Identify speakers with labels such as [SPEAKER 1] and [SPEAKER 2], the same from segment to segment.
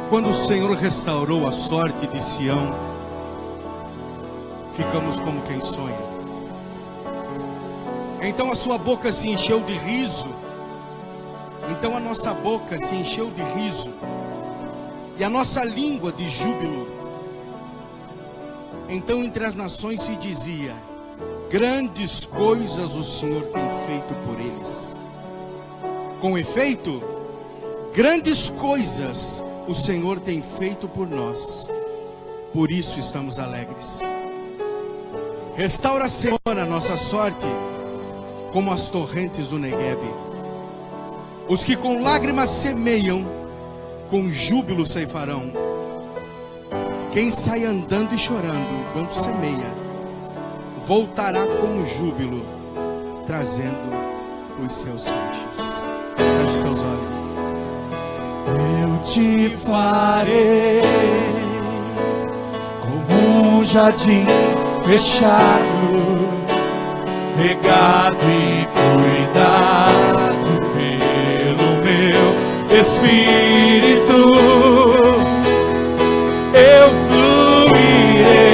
[SPEAKER 1] Quando o Senhor restaurou a sorte de Sião, ficamos como quem sonha. Então a sua boca se encheu de riso. Então a nossa boca se encheu de riso, e a nossa língua de júbilo. Então entre as nações se dizia: grandes coisas o Senhor tem feito por eles. Com efeito, grandes coisas o Senhor tem feito por nós, por isso estamos alegres. Restaura, Senhor, a nossa sorte, como as torrentes do Neguebe. Os que com lágrimas semeiam, com júbilo ceifarão. Quem sai andando e chorando enquanto semeia, voltará com júbilo, trazendo os seus feixes. Feche os seus olhos.
[SPEAKER 2] Eu te farei como um jardim fechado, regado e cuidado pelo meu Espírito. Eu fluirei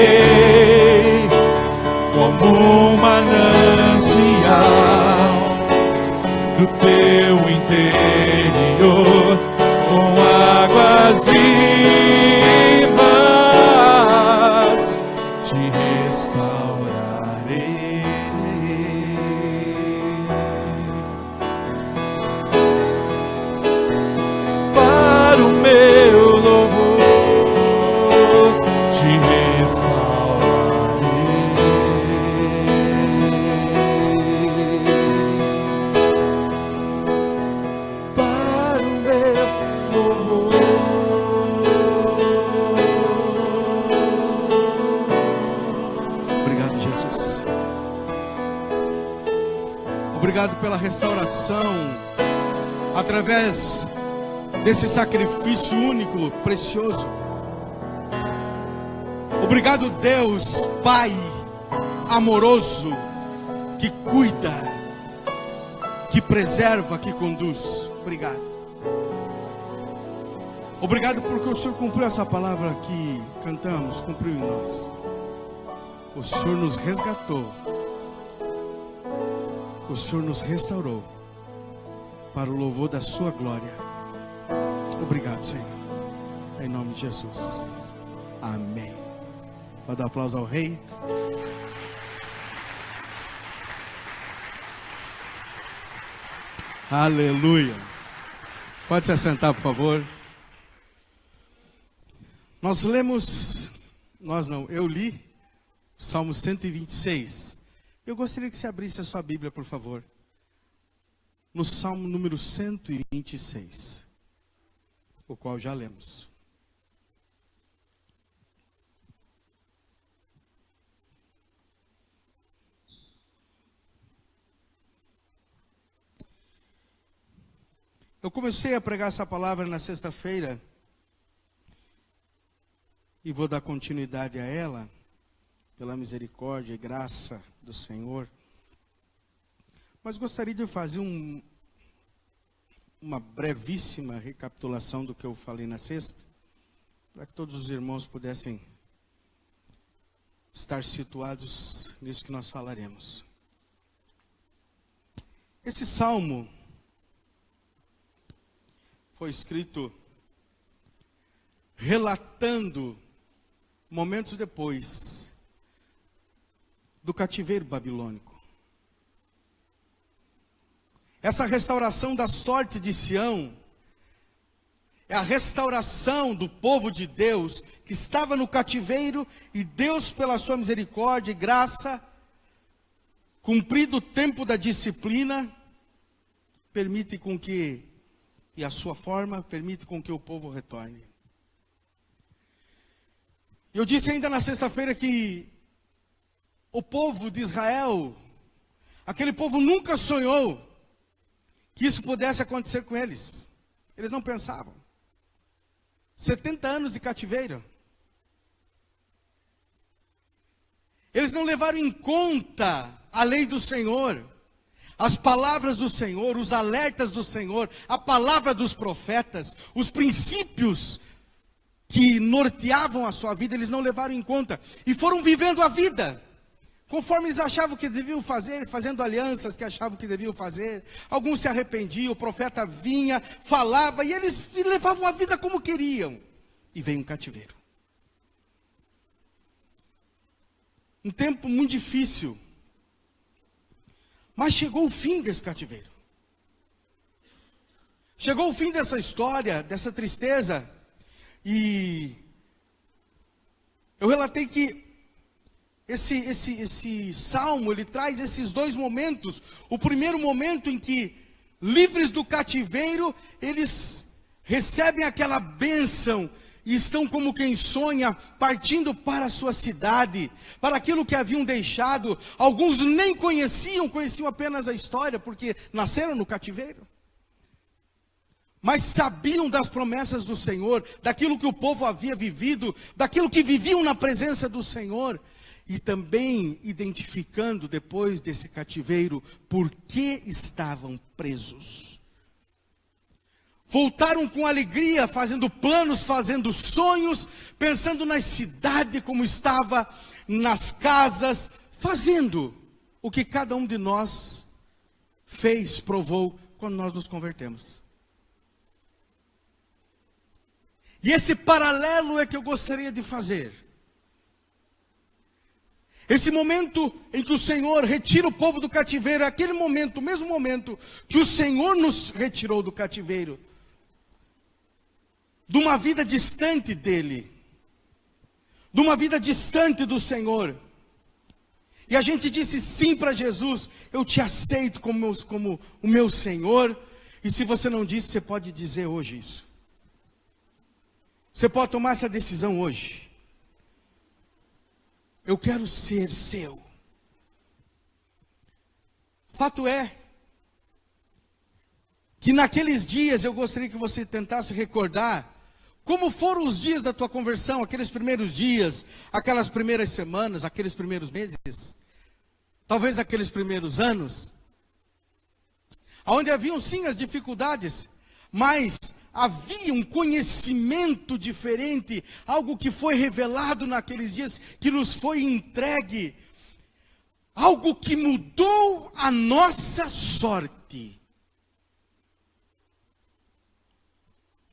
[SPEAKER 2] como um manancial do teu interior, com águas vivas te restaurarei. Para o meu louvor te restaurarei. Para o meu louvor.
[SPEAKER 1] Obrigado, Jesus. Obrigado pela restauração, através desse sacrifício único, precioso. Obrigado, Deus, Pai amoroso, que cuida, que preserva, que conduz. Obrigado. Obrigado porque o Senhor cumpriu essa palavra que cantamos, cumpriu em nós. O Senhor nos resgatou. O Senhor nos restaurou para o louvor da sua glória. Obrigado, Senhor. Em nome de Jesus. Amém. Pode dar aplauso ao Rei. Aleluia. Pode se assentar, por favor. Eu li Salmo 126. Eu gostaria que você abrisse a sua Bíblia, por favor, no Salmo número 126, o qual já lemos. Eu comecei a pregar essa palavra na sexta-feira e vou dar continuidade a ela, pela misericórdia e graça do Senhor. Mas gostaria de fazer uma brevíssima recapitulação do que eu falei na sexta, para que todos os irmãos pudessem estar situados nisso que nós falaremos. Esse salmo foi escrito relatando momentos depois do cativeiro babilônico. Essa restauração da sorte de Sião é a restauração do povo de Deus que estava no cativeiro, e Deus, pela sua misericórdia e graça, cumprido o tempo da disciplina, permite com que, e a sua forma, permite com que o povo retorne. Eu disse ainda na sexta-feira que o povo de Israel, aquele povo nunca sonhou que isso pudesse acontecer com eles. Eles não pensavam. 70 anos de cativeiro. Eles não levaram em conta a lei do Senhor, as palavras do Senhor, os alertas do Senhor, a palavra dos profetas, os princípios que norteavam a sua vida, eles não levaram em conta. E foram vivendo a vida conforme eles achavam que deviam fazer, fazendo alianças que achavam que deviam fazer. Alguns se arrependiam, o profeta vinha, falava, e eles levavam a vida como queriam. E veio um cativeiro. Um tempo muito difícil. Mas chegou o fim desse cativeiro. Chegou o fim dessa história, dessa tristeza. E eu relatei que esse salmo, ele traz esses dois momentos. O primeiro momento em que, livres do cativeiro, eles recebem aquela bênção e estão como quem sonha, partindo para a sua cidade, para aquilo que haviam deixado. Alguns nem conheciam apenas a história, porque nasceram no cativeiro. Mas sabiam das promessas do Senhor, daquilo que o povo havia vivido, daquilo que viviam na presença do Senhor. E também identificando depois desse cativeiro, por que estavam presos. Voltaram com alegria, fazendo planos, fazendo sonhos, pensando na cidade como estava, nas casas, fazendo o que cada um de nós fez, provou, quando nós nos convertemos. E esse paralelo é que eu gostaria de fazer. Esse momento em que o Senhor retira o povo do cativeiro, é aquele momento, o mesmo momento que o Senhor nos retirou do cativeiro, de uma vida distante dEle, de uma vida distante do Senhor. E a gente disse sim para Jesus: eu te aceito como o meu Senhor. E se você não disse, você pode dizer hoje isso. Você pode tomar essa decisão hoje. Eu quero ser seu. Fato é que naqueles dias eu gostaria que você tentasse recordar como foram os dias da tua conversão, aqueles primeiros dias, aquelas primeiras semanas, aqueles primeiros meses, talvez aqueles primeiros anos, onde haviam sim as dificuldades, mas havia um conhecimento diferente, algo que foi revelado naqueles dias, que nos foi entregue, algo que mudou a nossa sorte.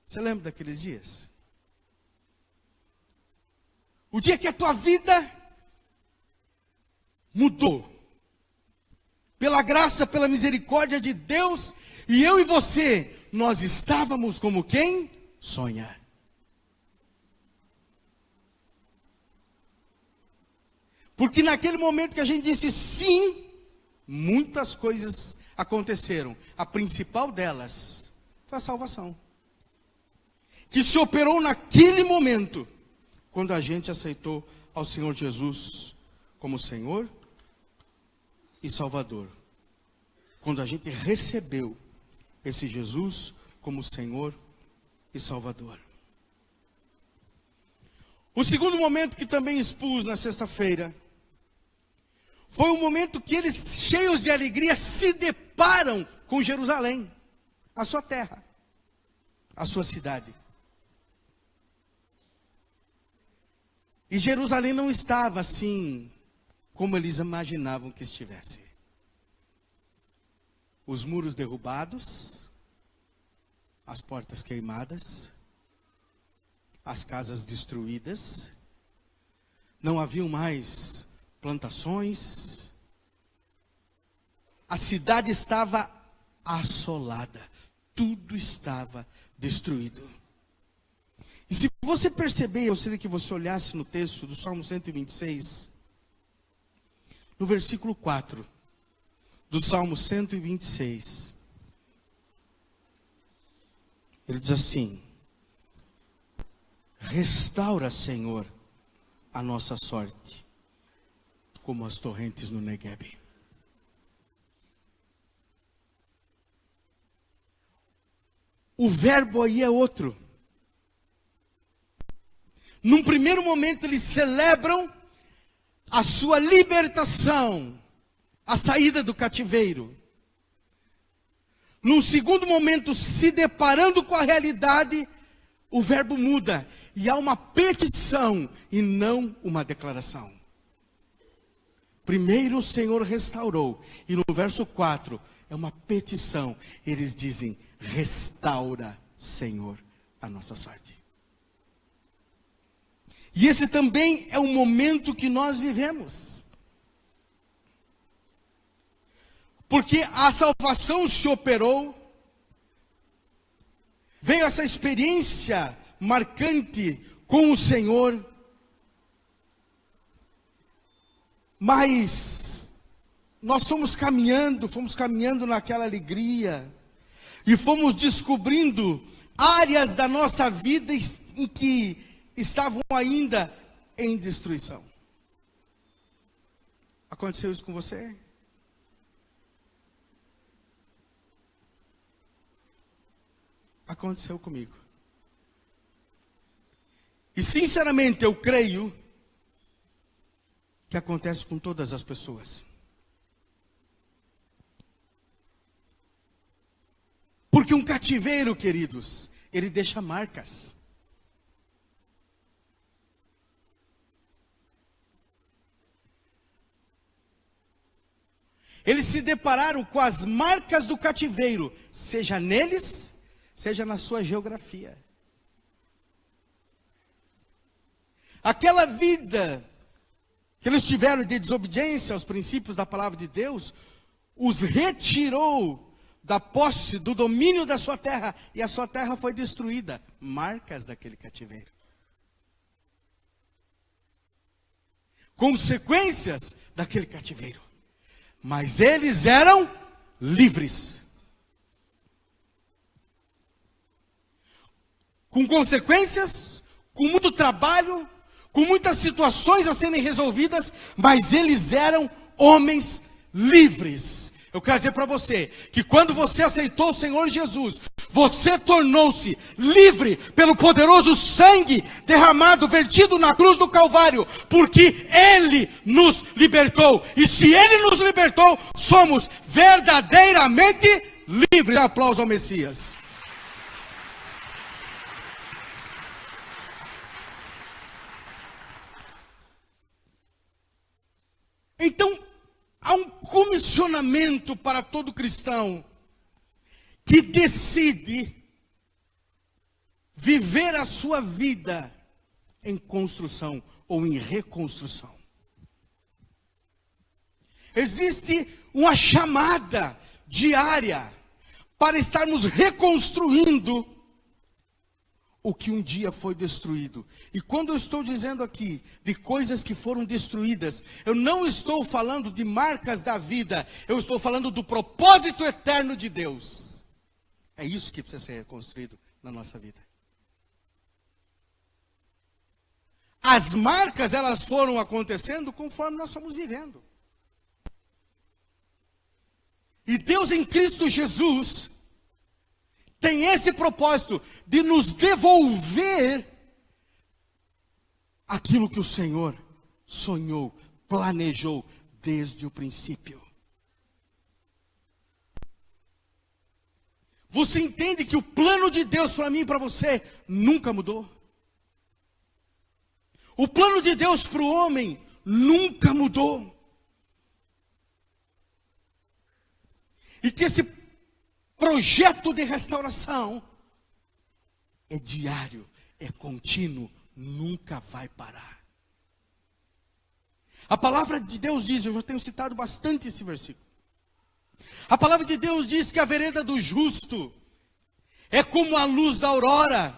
[SPEAKER 1] Você lembra daqueles dias? O dia que a tua vida mudou. Pela graça, pela misericórdia de Deus, e eu e você, nós estávamos como quem sonha. Porque naquele momento que a gente disse sim, muitas coisas aconteceram. A principal delas foi a salvação, que se operou naquele momento, quando a gente aceitou ao Senhor Jesus como Senhor e Salvador. Quando a gente recebeu esse Jesus como Senhor e Salvador. O segundo momento que também expus na sexta-feira, foi o momento que eles, cheios de alegria, se deparam com Jerusalém, a sua terra, a sua cidade. E Jerusalém não estava assim como eles imaginavam que estivesse. Os muros derrubados, as portas queimadas, as casas destruídas, não haviam mais plantações, a cidade estava assolada, tudo estava destruído. E se você perceber, eu gostaria que você olhasse no texto do Salmo 126, no versículo 4, do Salmo 126, ele diz assim: restaura, Senhor, a nossa sorte, como as torrentes no Neguebe. O verbo aí é outro. Num primeiro momento eles celebram a sua libertação, a saída do cativeiro. Num segundo momento, se deparando com a realidade, o verbo muda. e há uma petição e não uma declaração. Primeiro o Senhor restaurou, e no verso 4 é uma petição. Eles dizem: restaura, Senhor, a nossa sorte. E esse também é o momento que nós vivemos. Porque a salvação se operou, veio essa experiência marcante com o Senhor, mas nós fomos caminhando naquela alegria, e fomos descobrindo áreas da nossa vida em que estavam ainda em destruição. Aconteceu isso com você? Aconteceu comigo. E sinceramente eu creio que acontece com todas as pessoas. Porque um cativeiro, queridos, ele deixa marcas. Eles se depararam com as marcas do cativeiro, seja neles, seja na sua geografia. Aquela vida que eles tiveram de desobediência aos princípios da palavra de Deus, os retirou da posse, do domínio da sua terra, e a sua terra foi destruída. Marcas daquele cativeiro. Consequências daquele cativeiro. Mas eles eram livres. Com consequências, com muito trabalho, com muitas situações a serem resolvidas, mas eles eram homens livres. Eu quero dizer para você, que quando você aceitou o Senhor Jesus, você tornou-se livre pelo poderoso sangue derramado, vertido na cruz do Calvário, porque Ele nos libertou. E se Ele nos libertou, somos verdadeiramente livres. Aplauso ao Messias. Então, há um comissionamento para todo cristão que decide viver a sua vida em construção ou em reconstrução. Existe uma chamada diária para estarmos reconstruindo o que um dia foi destruído. E quando eu estou dizendo aqui de coisas que foram destruídas, eu não estou falando de marcas da vida, eu estou falando do propósito eterno de Deus. É isso que precisa ser reconstruído na nossa vida. As marcas, elas foram acontecendo conforme nós fomos vivendo. E Deus em Cristo Jesus tem esse propósito de nos devolver aquilo que o Senhor sonhou, planejou desde o princípio. Você entende que o plano de Deus para mim e para você nunca mudou? O plano de Deus para o homem nunca mudou. E que esse projeto de restauração é diário, é contínuo, nunca vai parar. A palavra de Deus diz, eu já tenho citado bastante esse versículo. A palavra de Deus diz que a vereda do justo é como a luz da aurora,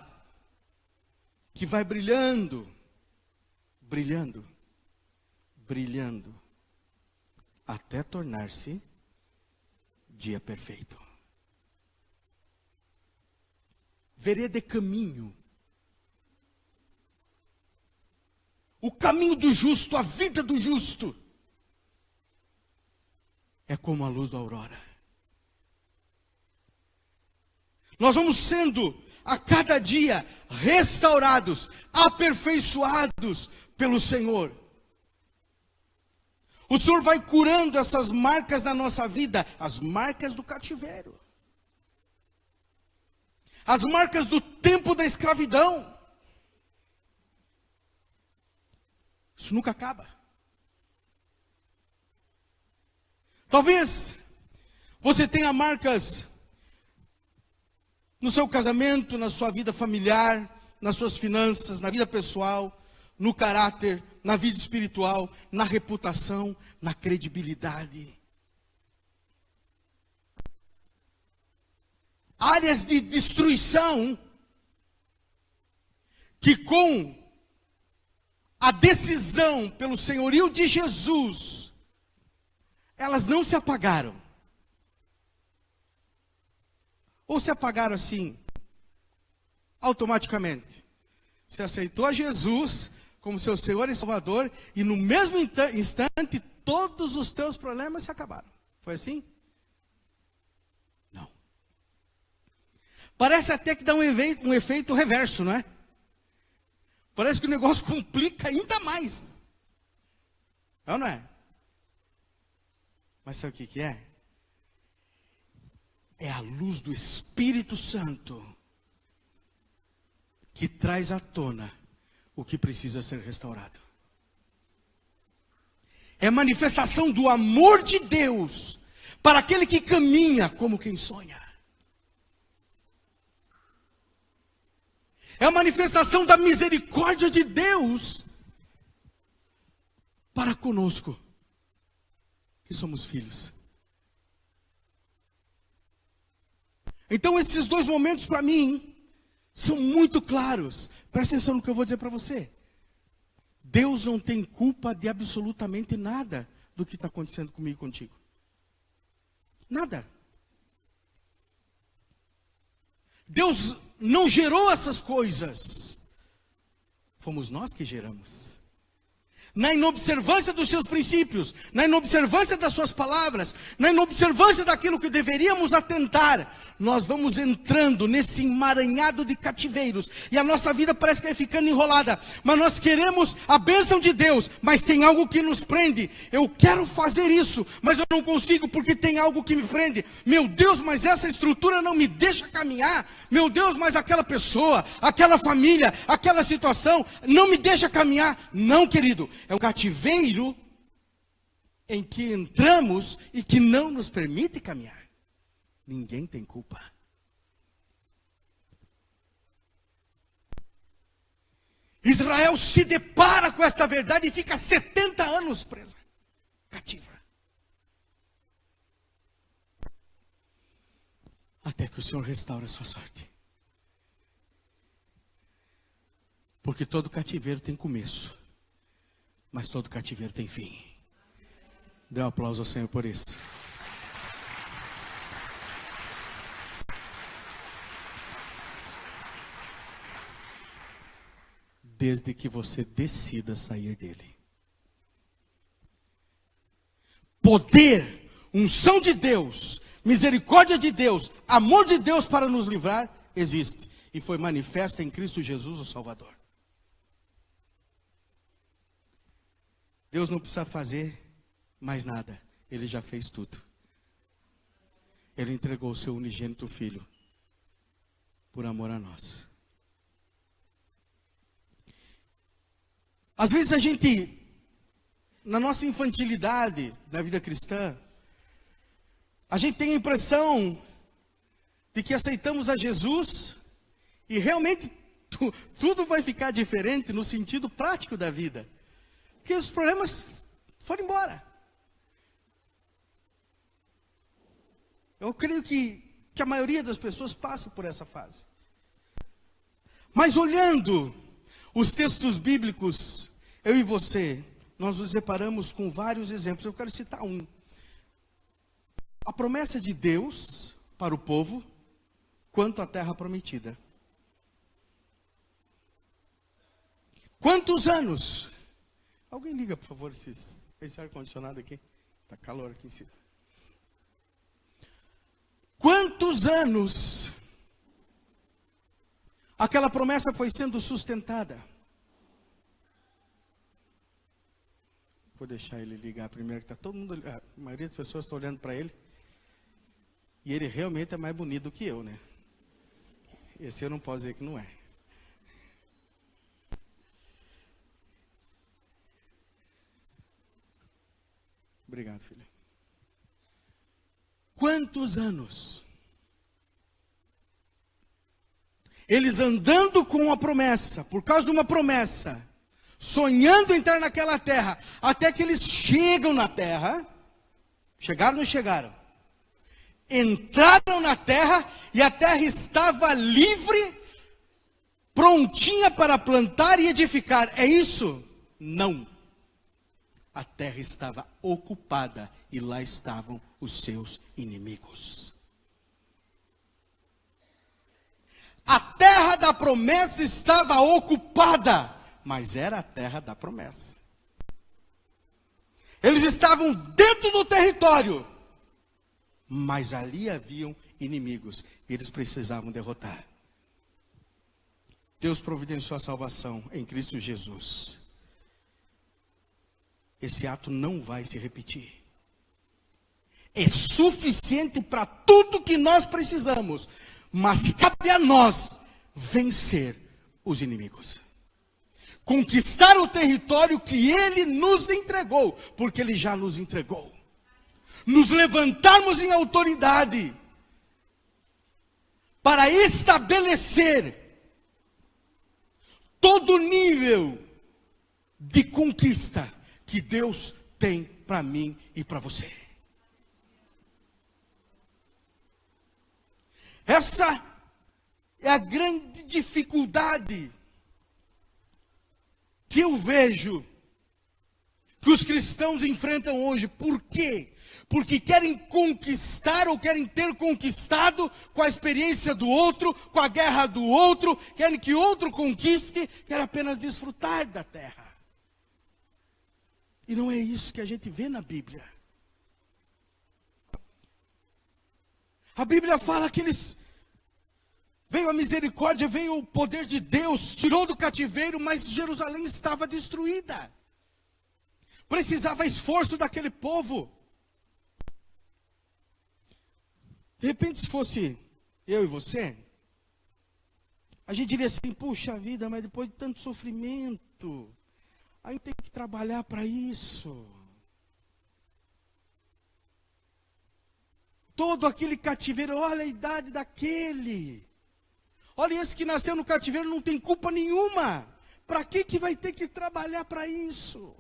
[SPEAKER 1] que vai brilhando, brilhando, brilhando, até tornar-se dia perfeito. Vereda é caminho. O caminho do justo, a vida do justo, é como a luz da aurora. Nós vamos sendo a cada dia restaurados, aperfeiçoados pelo Senhor. O Senhor vai curando essas marcas da nossa vida, as marcas do cativeiro, as marcas do tempo da escravidão. Isso nunca acaba. Talvez você tenha marcas no seu casamento, na sua vida familiar, nas suas finanças, na vida pessoal, no caráter, na vida espiritual, na reputação, na credibilidade. Áreas de destruição que com a decisão pelo senhorio de Jesus, elas não se apagaram. Ou se apagaram assim, automaticamente. Você aceitou a Jesus como seu Senhor e Salvador, e no mesmo instante, todos os teus problemas se acabaram. Foi assim? Não. Parece até que dá um efeito reverso, não é? Parece que o negócio complica ainda mais. É ou não é? Mas sabe o que é? É a luz do Espírito Santo que traz à tona o que precisa ser restaurado. É a manifestação do amor de Deus para aquele que caminha como quem sonha. É a manifestação da misericórdia de Deus para conosco, que somos filhos. Então esses dois momentos para mim são muito claros. Presta atenção no que eu vou dizer para você. Deus não tem culpa de absolutamente nada do que está acontecendo comigo e contigo. Nada. Deus não gerou essas coisas. Fomos nós que geramos. Na inobservância dos seus princípios, na inobservância das suas palavras, na inobservância daquilo que deveríamos atentar, nós vamos entrando nesse emaranhado de cativeiros, e a nossa vida parece que vai ficando enrolada, mas nós queremos a bênção de Deus, mas tem algo que nos prende. Eu quero fazer isso, mas eu não consigo porque tem algo que me prende. Meu Deus, mas essa estrutura não me deixa caminhar. Meu Deus, mas aquela pessoa, aquela família, aquela situação não me deixa caminhar. Não, querido, é um cativeiro em que entramos e que não nos permite caminhar. Ninguém tem culpa. Israel se depara com esta verdade e fica 70 anos presa, cativa. Até que o Senhor restaure a sua sorte. Porque todo cativeiro tem começo, mas todo cativeiro tem fim. Dê um aplauso ao Senhor por isso. Desde que você decida sair dele. Poder, unção de Deus, misericórdia de Deus, amor de Deus para nos livrar, existe. E foi manifesta em Cristo Jesus, o Salvador. Deus não precisa fazer mais nada. Ele já fez tudo. Ele entregou o seu unigênito Filho por amor a nós. Às vezes a gente, na nossa infantilidade da vida cristã, a gente tem a impressão de que aceitamos a Jesus e realmente tudo vai ficar diferente no sentido prático da vida. Que os problemas foram embora. Eu creio que a maioria das pessoas passa por essa fase. Mas olhando os textos bíblicos, eu e você, nós nos deparamos com vários exemplos. Eu quero citar um. A promessa de Deus para o povo quanto à terra prometida. Quantos anos? Alguém liga, por favor, esse ar-condicionado aqui. Está calor aqui em cima. Quantos anos aquela promessa foi sendo sustentada? Vou deixar ele ligar primeiro, que está todo mundo, a maioria das pessoas está olhando para ele. E ele realmente é mais bonito do que eu, né? Esse eu não posso dizer que não é. Obrigado, filho. Quantos anos? Eles andando com uma promessa, por causa de uma promessa, sonhando entrar naquela terra, até que eles chegam na terra. Chegaram ou não chegaram? Entraram na terra e a terra estava livre, prontinha para plantar e edificar. É isso? Não. A terra estava ocupada e lá estavam os seus inimigos. A terra da promessa estava ocupada, mas era a terra da promessa. Eles estavam dentro do território, mas ali haviam inimigos, e eles precisavam derrotar. Deus providenciou a salvação em Cristo Jesus. Esse ato não vai se repetir. É suficiente para tudo que nós precisamos, mas cabe a nós vencer os inimigos. Conquistar o território que Ele nos entregou, porque Ele já nos entregou. Nos levantarmos em autoridade para estabelecer todo o nível de conquista que Deus tem para mim e para você. Essa é a grande dificuldade que eu vejo que os cristãos enfrentam hoje. Por quê? Porque querem conquistar ou querem ter conquistado com a experiência do outro, com a guerra do outro, querem que outro conquiste, querem apenas desfrutar da terra. E não é isso que a gente vê na Bíblia. A Bíblia fala que veio a misericórdia, veio o poder de Deus, tirou do cativeiro, mas Jerusalém estava destruída. Precisava esforço daquele povo. De repente, se fosse eu e você, a gente diria assim: puxa vida, mas depois de tanto sofrimento, a gente tem que trabalhar para isso. Todo aquele cativeiro, olha a idade daquele. Olha, esse que nasceu no cativeiro não tem culpa nenhuma. Para que vai ter que trabalhar para isso?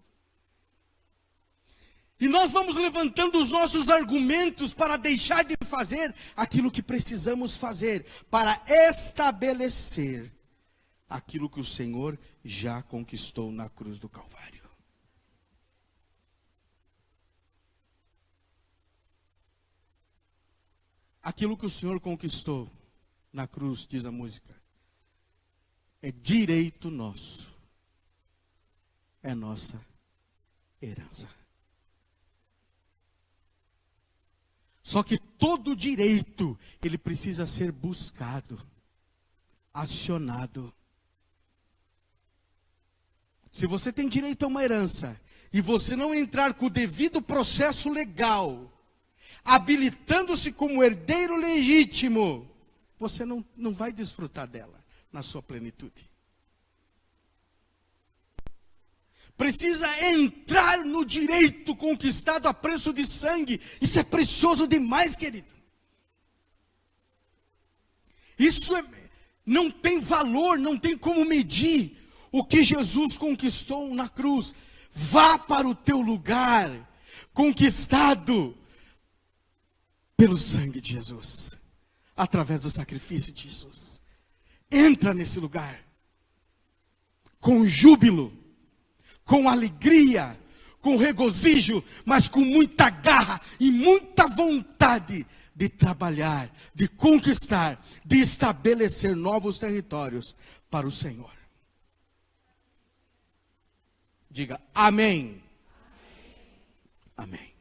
[SPEAKER 1] E nós vamos levantando os nossos argumentos para deixar de fazer aquilo que precisamos fazer, para estabelecer aquilo que o Senhor já conquistou na cruz do Calvário. Aquilo que o Senhor conquistou na cruz, diz a música, é direito nosso, é nossa herança. Só que todo direito, ele precisa ser buscado, acionado. Se você tem direito a uma herança, e você não entrar com o devido processo legal, habilitando-se como herdeiro legítimo, você não vai desfrutar dela na sua plenitude. Precisa entrar no direito conquistado a preço de sangue. Isso é precioso demais, querido. Isso não tem valor, não tem como medir o que Jesus conquistou na cruz. Vá para o teu lugar, conquistado pelo sangue de Jesus, através do sacrifício de Jesus. Entra nesse lugar com júbilo, com alegria, com regozijo, mas com muita garra e muita vontade de trabalhar, de conquistar, de estabelecer novos territórios para o Senhor. Diga amém. Amém.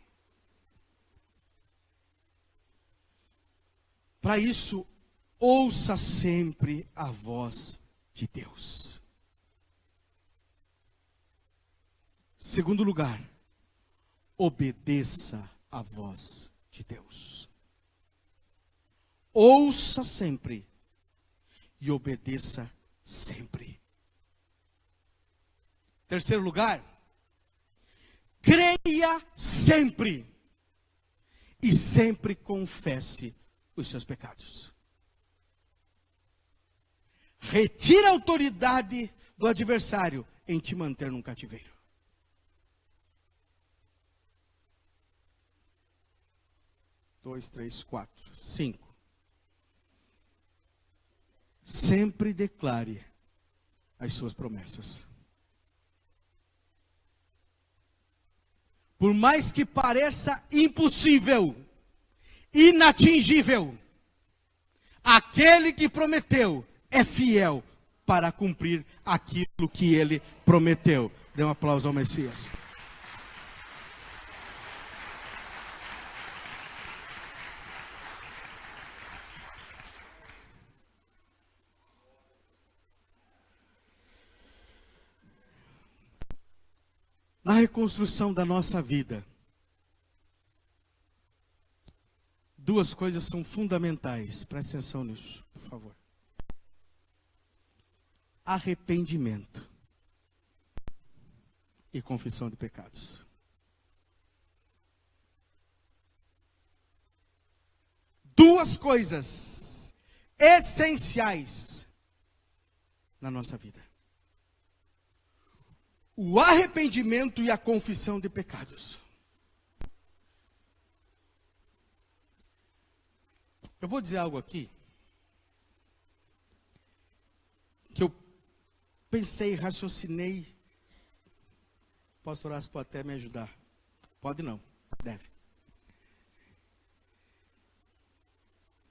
[SPEAKER 1] Para isso, ouça sempre a voz de Deus. Segundo lugar, obedeça a voz de Deus. Ouça sempre e obedeça sempre. Terceiro lugar, creia sempre e sempre confesse os seus pecados. Retira a autoridade do adversário em te manter num cativeiro. Dois, três, quatro, 5. Sempre declare as suas promessas. Por mais que pareça impossível, inatingível, aquele que prometeu é fiel para cumprir aquilo que ele prometeu. Dê um aplauso ao Messias. Na reconstrução da nossa vida, duas coisas são fundamentais. Preste atenção nisso, por favor. Arrependimento e confissão de pecados. Duas coisas essenciais na nossa vida. O arrependimento e a confissão de pecados. Eu vou dizer algo aqui que eu pensei, raciocinei. Pastor Horácio pode até me ajudar. Pode não, deve.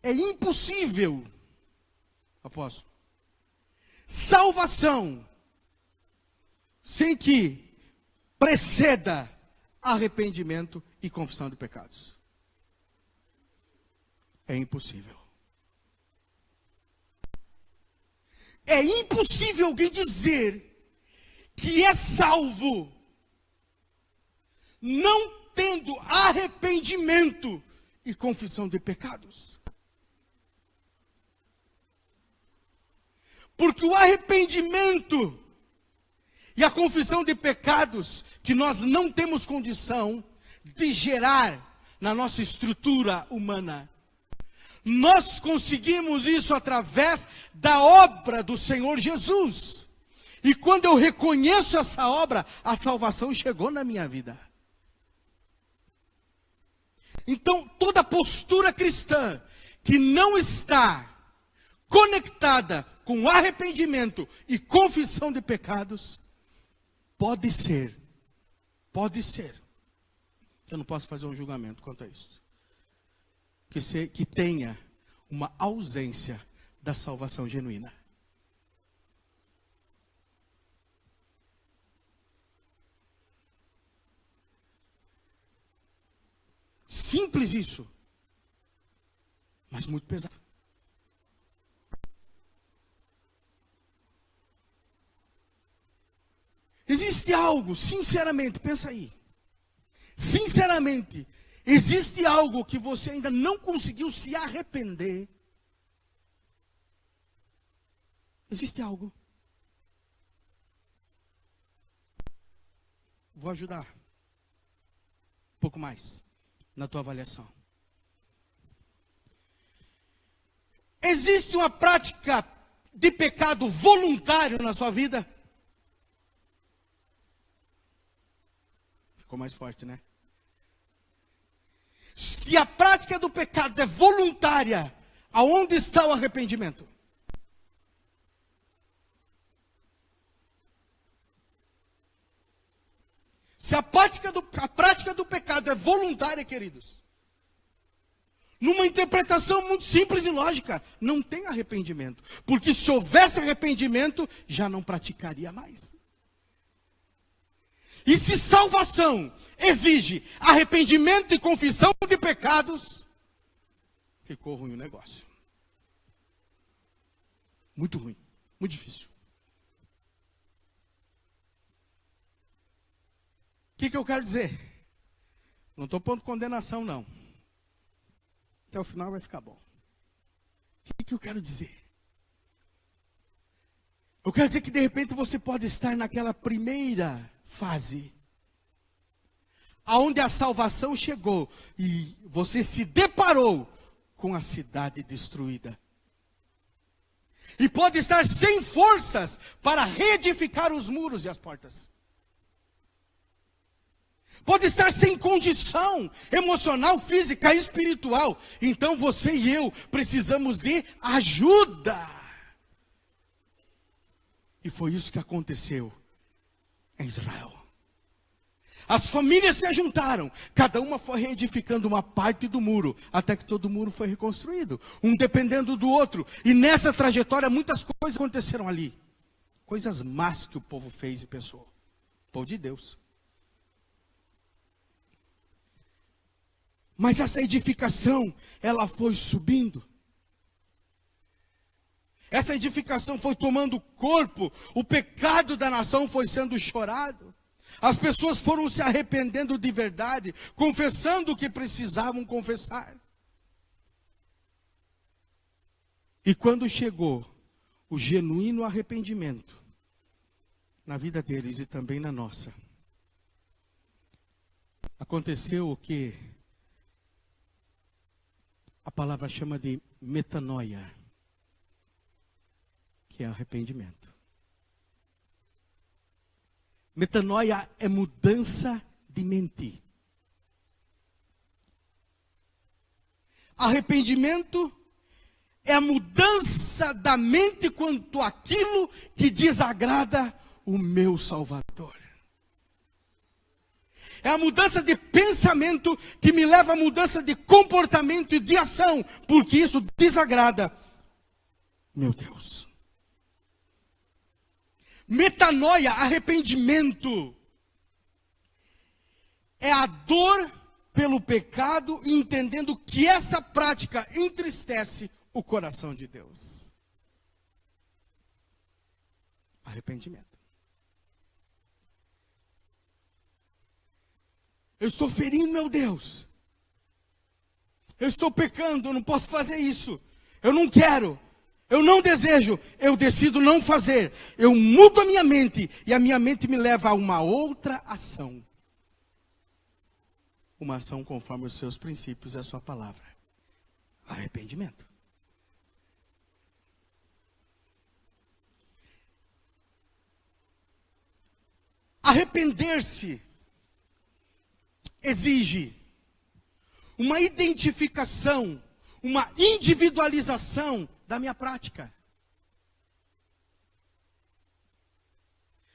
[SPEAKER 1] É impossível, apóstolo, salvação sem que preceda arrependimento e confissão de pecados. É impossível. É impossível alguém dizer que é salvo não tendo arrependimento e confissão de pecados. Porque o arrependimento e a confissão de pecados, que nós não temos condição de gerar na nossa estrutura humana, nós conseguimos isso através da obra do Senhor Jesus. E quando eu reconheço essa obra, a salvação chegou na minha vida. Então, toda postura cristã que não está conectada com arrependimento e confissão de pecados, pode ser, eu não posso fazer um julgamento quanto a isso, que tenha uma ausência da salvação genuína. Simples isso, mas muito pesado. Existe algo, sinceramente, pensa aí. Sinceramente, existe algo que você ainda não conseguiu se arrepender? Existe algo? Vou ajudar um pouco mais na tua avaliação. Existe uma prática de pecado voluntário na sua vida? Ficou mais forte, né? Se a prática do pecado é voluntária, aonde está o arrependimento? Se a prática do pecado é voluntária, queridos, numa interpretação muito simples e lógica, não tem arrependimento. Porque se houvesse arrependimento, já não praticaria mais. E se salvação exige arrependimento e confissão de pecados, ficou ruim o negócio. Muito ruim, muito difícil. O que eu quero dizer? Não estou pondo condenação, não. Até o final vai ficar bom. O que eu quero dizer? Eu quero dizer que de repente você pode estar naquela primeira fase, aonde a salvação chegou e você se deparou com a cidade destruída. E pode estar sem forças para reedificar os muros e as portas. Pode estar sem condição emocional, física, espiritual. Então você e eu precisamos de ajuda. E foi isso que aconteceu em Israel. As famílias se juntaram, cada uma foi reedificando uma parte do muro, até que todo o muro foi reconstruído, um dependendo do outro. E nessa trajetória muitas coisas aconteceram ali. Coisas más que o povo fez e pensou. O povo de Deus. Mas essa edificação, ela foi subindo. Essa edificação foi tomando corpo, o pecado da nação foi sendo chorado. As pessoas foram se arrependendo de verdade, confessando o que precisavam confessar. E quando chegou o genuíno arrependimento, na vida deles e também na nossa, aconteceu o que a palavra chama de metanoia, que é arrependimento. Metanoia é mudança de mente. Arrependimento é a mudança da mente quanto àquilo que desagrada o meu Salvador. É a mudança de pensamento que me leva à mudança de comportamento e de ação, porque isso desagrada meu Deus. Metanoia, arrependimento, é a dor pelo pecado, entendendo que essa prática entristece o coração de Deus. Arrependimento. Eu estou ferindo meu Deus. Eu estou pecando, eu não posso fazer isso. Eu não quero. Eu não desejo, eu decido não fazer. Eu mudo a minha mente e a minha mente me leva a uma outra ação. Uma ação conforme os seus princípios e a sua palavra. Arrependimento. Arrepender-se exige uma identificação, uma individualização da minha prática.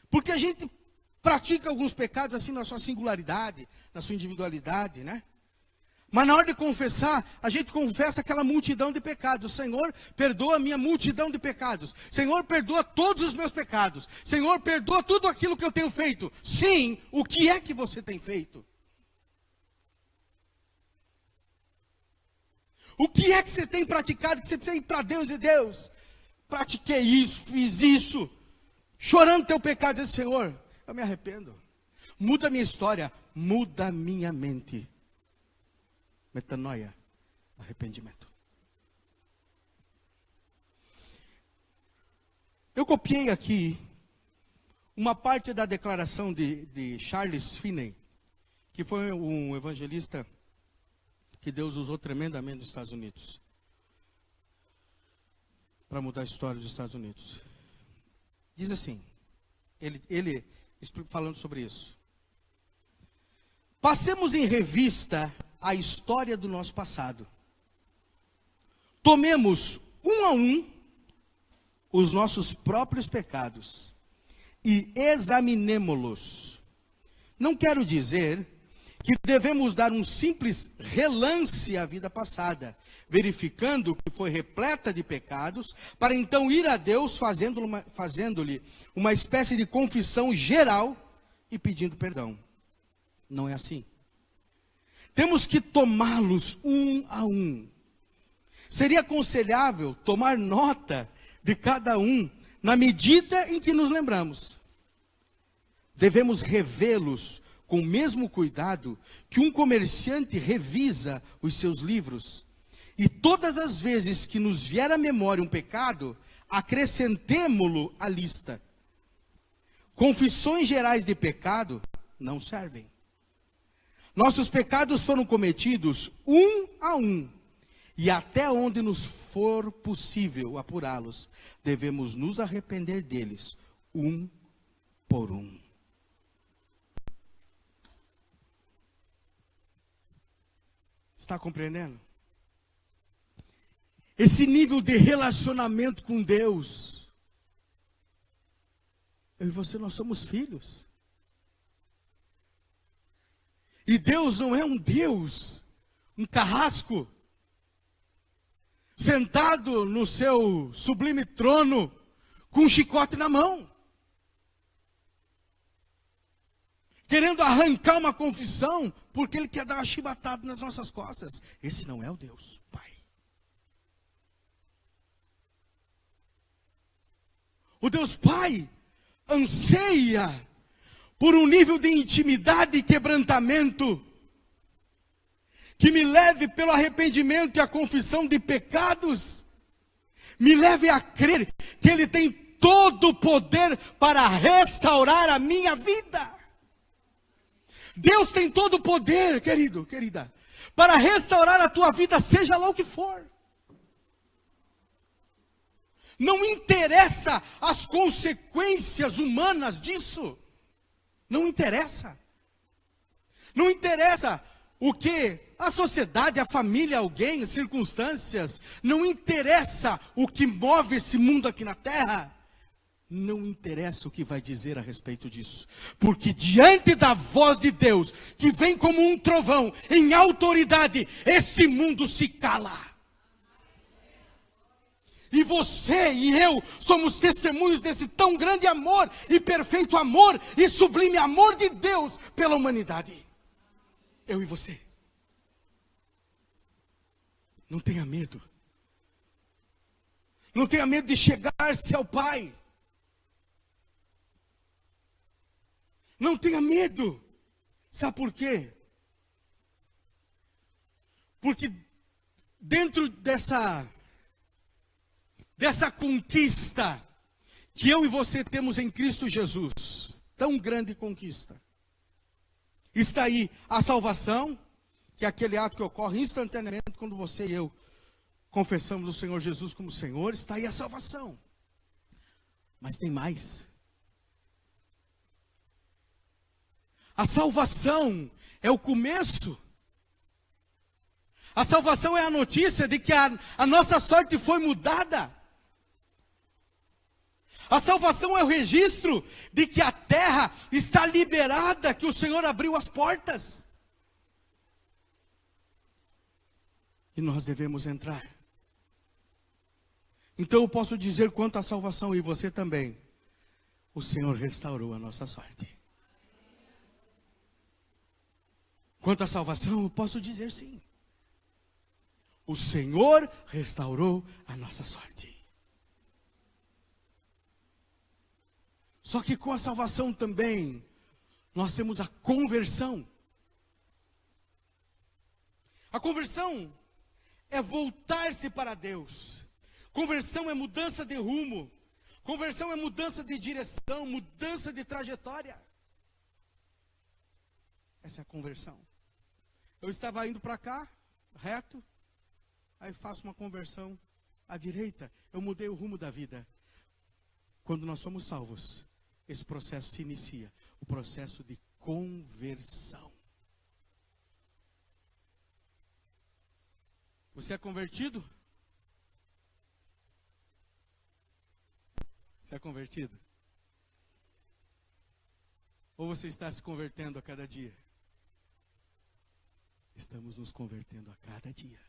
[SPEAKER 1] Porque a gente pratica alguns pecados assim na sua singularidade, na sua individualidade, né? Mas na hora de confessar, a gente confessa aquela multidão de pecados. Senhor, perdoa a minha multidão de pecados. Senhor, perdoa todos os meus pecados. Senhor, perdoa tudo aquilo que eu tenho feito. Sim, o que é que você tem feito? O que é que você tem praticado, que você precisa ir para Deus e Deus? Pratiquei isso, fiz isso. Chorando teu pecado, diz, Senhor, eu me arrependo. Muda a minha história, muda a minha mente. Metanoia, arrependimento. Eu copiei aqui uma parte da declaração de Charles Finney, que foi um evangelista que Deus usou tremendamente nos Estados Unidos para mudar a história dos Estados Unidos. Diz assim, ele falando sobre isso: passemos em revista a história do nosso passado. Tomemos um a um os nossos próprios pecados e examinemo-los. Não quero dizer que devemos dar um simples relance à vida passada, verificando que foi repleta de pecados, para então ir a Deus fazendo-lhe uma espécie de confissão geral e pedindo perdão. Não é assim. Temos que tomá-los um a um. Seria aconselhável tomar nota de cada um na medida em que nos lembramos. Devemos revê-los com o mesmo cuidado que um comerciante revisa os seus livros. E todas as vezes que nos vier à memória um pecado, acrescentemo-lo à lista. Confissões gerais de pecado não servem. Nossos pecados foram cometidos um a um, e até onde nos for possível apurá-los, devemos nos arrepender deles, um por um. Está compreendendo? Esse nível de relacionamento com Deus. Eu e você, nós somos filhos. E Deus não é um Deus, um carrasco, sentado no seu sublime trono, com um chicote na mão, querendo arrancar uma confissão, porque Ele quer dar uma chibatada nas nossas costas. Esse não é o Deus Pai. O Deus Pai anseia por um nível de intimidade e quebrantamento, que me leve pelo arrependimento e a confissão de pecados, me leve a crer que Ele tem todo o poder para restaurar a minha vida. Deus tem todo o poder, querido, querida, para restaurar a tua vida, seja lá o que for. Não interessa as consequências humanas disso. Não interessa. Não interessa o que a sociedade, a família, alguém, as circunstâncias. Não interessa o que move esse mundo aqui na terra. Não interessa o que vai dizer a respeito disso. Porque diante da voz de Deus, que vem como um trovão, em autoridade, esse mundo se cala. E você e eu somos testemunhos desse tão grande amor e perfeito amor e sublime amor de Deus pela humanidade. Eu e você. Não tenha medo. Não tenha medo de chegar-se ao Pai. Não tenha medo. Sabe por quê? Porque dentro dessa conquista que eu e você temos em Cristo Jesus, tão grande conquista, está aí a salvação, que é aquele ato que ocorre instantaneamente quando você e eu confessamos o Senhor Jesus como Senhor. Está aí a salvação. Mas tem mais. A salvação é o começo. A salvação é a notícia de que a nossa sorte foi mudada. A salvação é o registro de que a terra está liberada, que o Senhor abriu as portas. E nós devemos entrar. Então eu posso dizer quanto à salvação, e você também, o Senhor restaurou a nossa sorte. Quanto à salvação, eu posso dizer sim. O Senhor restaurou a nossa sorte. Só que com a salvação também, nós temos a conversão. A conversão é voltar-se para Deus. Conversão é mudança de rumo. Conversão é mudança de direção, mudança de trajetória. Essa é a conversão. Eu estava indo para cá, reto, aí faço uma conversão à direita. Eu mudei o rumo da vida. Quando nós somos salvos, esse processo se inicia, o processo de conversão. Você é convertido? Você é convertido? Ou você está se convertendo a cada dia? Estamos nos convertendo a cada dia.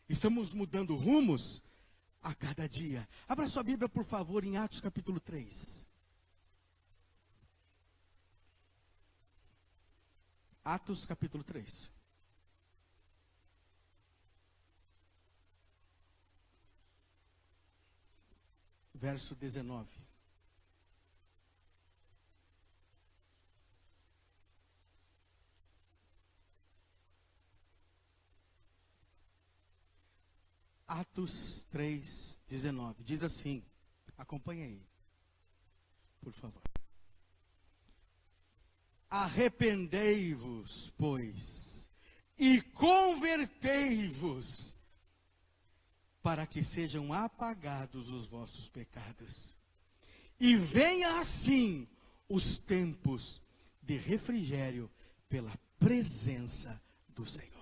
[SPEAKER 1] Estamos mudando rumos a cada dia. Abra sua Bíblia, por favor, em Atos capítulo 3. Atos capítulo 3. Verso 19. Atos 3, 19. Diz assim, acompanhe aí, por favor. Arrependei-vos, pois, e convertei-vos, para que sejam apagados os vossos pecados, e venha assim os tempos de refrigério pela presença do Senhor.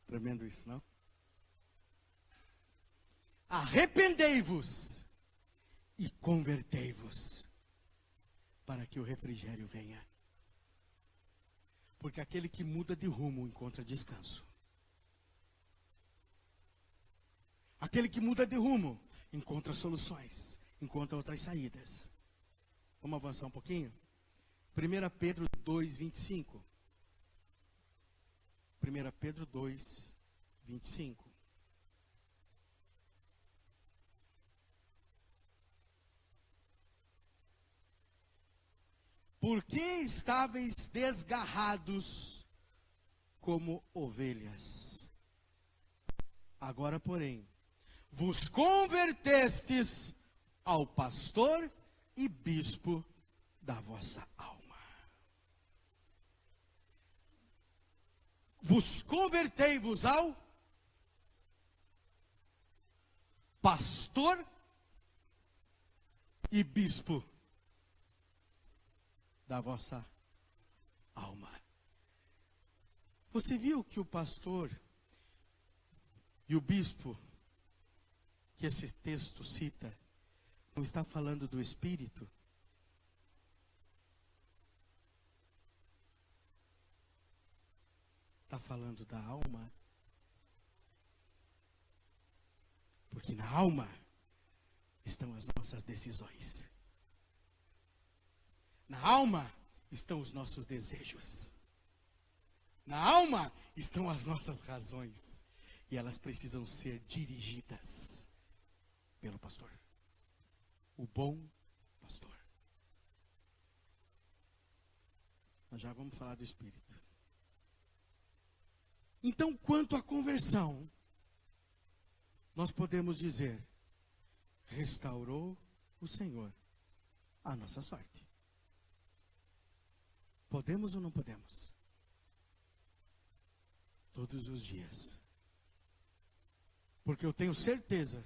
[SPEAKER 1] Tremendo isso, não? Arrependei-vos e convertei-vos, para que o refrigério venha. Porque aquele que muda de rumo encontra descanso. Aquele que muda de rumo encontra soluções, encontra outras saídas. Vamos avançar um pouquinho? 1 Pedro 2, 25. 1 Pedro 2, 25. Porque estáveis desgarrados como ovelhas. Agora, porém, vos convertestes ao pastor e bispo da vossa alma. Vos convertei-vos ao pastor e bispo da vossa alma. Você viu que o pastor e o bispo que esse texto cita não está falando do espírito? Está falando da alma. Porque na alma estão as nossas decisões. Na alma estão os nossos desejos. Na alma estão as nossas razões. E elas precisam ser dirigidas pelo pastor. O bom pastor. Nós já vamos falar do Espírito. Então, quanto à conversão, nós podemos dizer: restaurou o Senhor a nossa sorte. Podemos ou não podemos? Todos os dias. Porque eu tenho certeza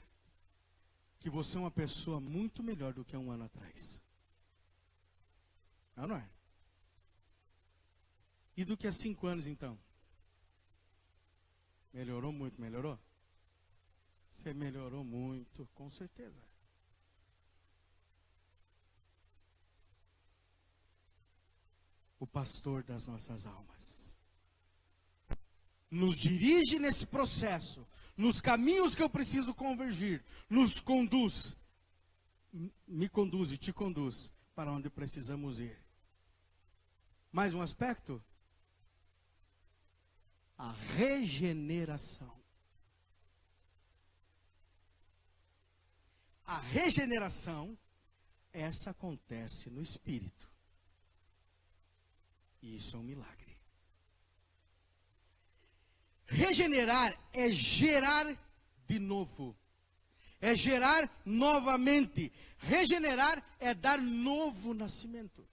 [SPEAKER 1] que você é uma pessoa muito melhor do que há um ano atrás. Não é? E do que há 5 anos, então? Melhorou muito, melhorou? Você melhorou muito, com certeza. O pastor das nossas almas nos dirige nesse processo, nos caminhos que eu preciso convergir, nos conduz, me conduz e te conduz para onde precisamos ir. Mais um aspecto? A regeneração. A regeneração, essa acontece no Espírito. E isso é um milagre. Regenerar é gerar de novo. É gerar novamente. Regenerar é dar novo nascimento.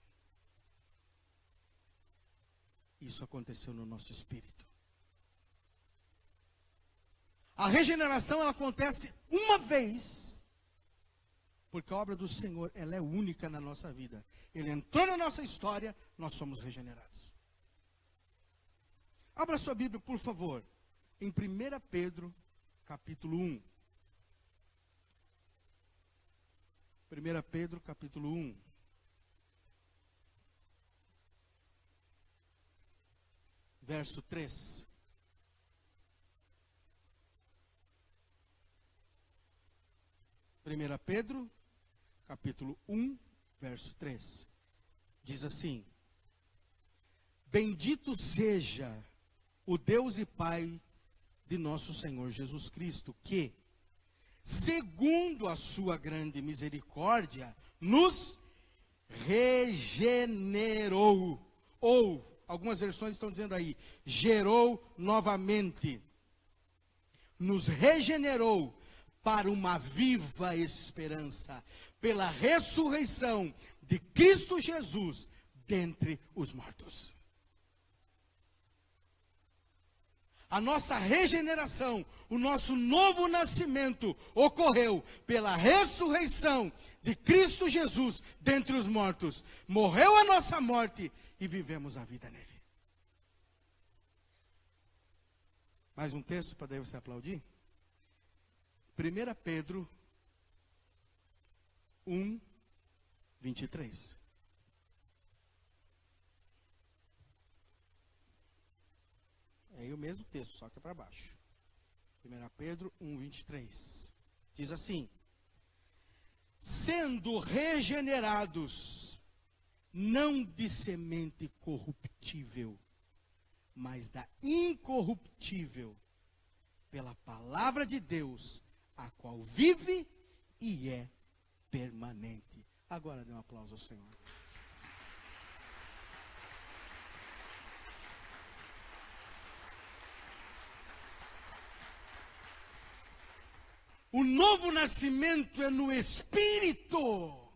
[SPEAKER 1] Isso aconteceu no nosso espírito. A regeneração ela acontece uma vez, porque a obra do Senhor ela é única na nossa vida. Ele entrou na nossa história, nós somos regenerados. Abra sua Bíblia, por favor, em 1 Pedro, capítulo 1. 1 Pedro, capítulo 1. Verso 3. Primeira Pedro, capítulo 1, verso 3. Diz assim: Bendito seja o Deus e Pai de nosso Senhor Jesus Cristo, que, segundo a sua grande misericórdia, nos regenerou. Ou, algumas versões estão dizendo aí, gerou novamente. Nos regenerou para uma viva esperança, pela ressurreição de Cristo Jesus dentre os mortos. A nossa regeneração, o nosso novo nascimento ocorreu pela ressurreição de Cristo Jesus dentre os mortos. Morreu a nossa morte e vivemos a vida nele. Mais um texto para daí você aplaudir? 1 Pedro 1, 23. É aí o mesmo texto, só que é para baixo. 1 Pedro 1, 23. Diz assim: sendo regenerados, não de semente corruptível, mas da incorruptível, pela palavra de Deus, a qual vive e é permanente. Agora dê um aplauso ao Senhor. O novo nascimento é no Espírito.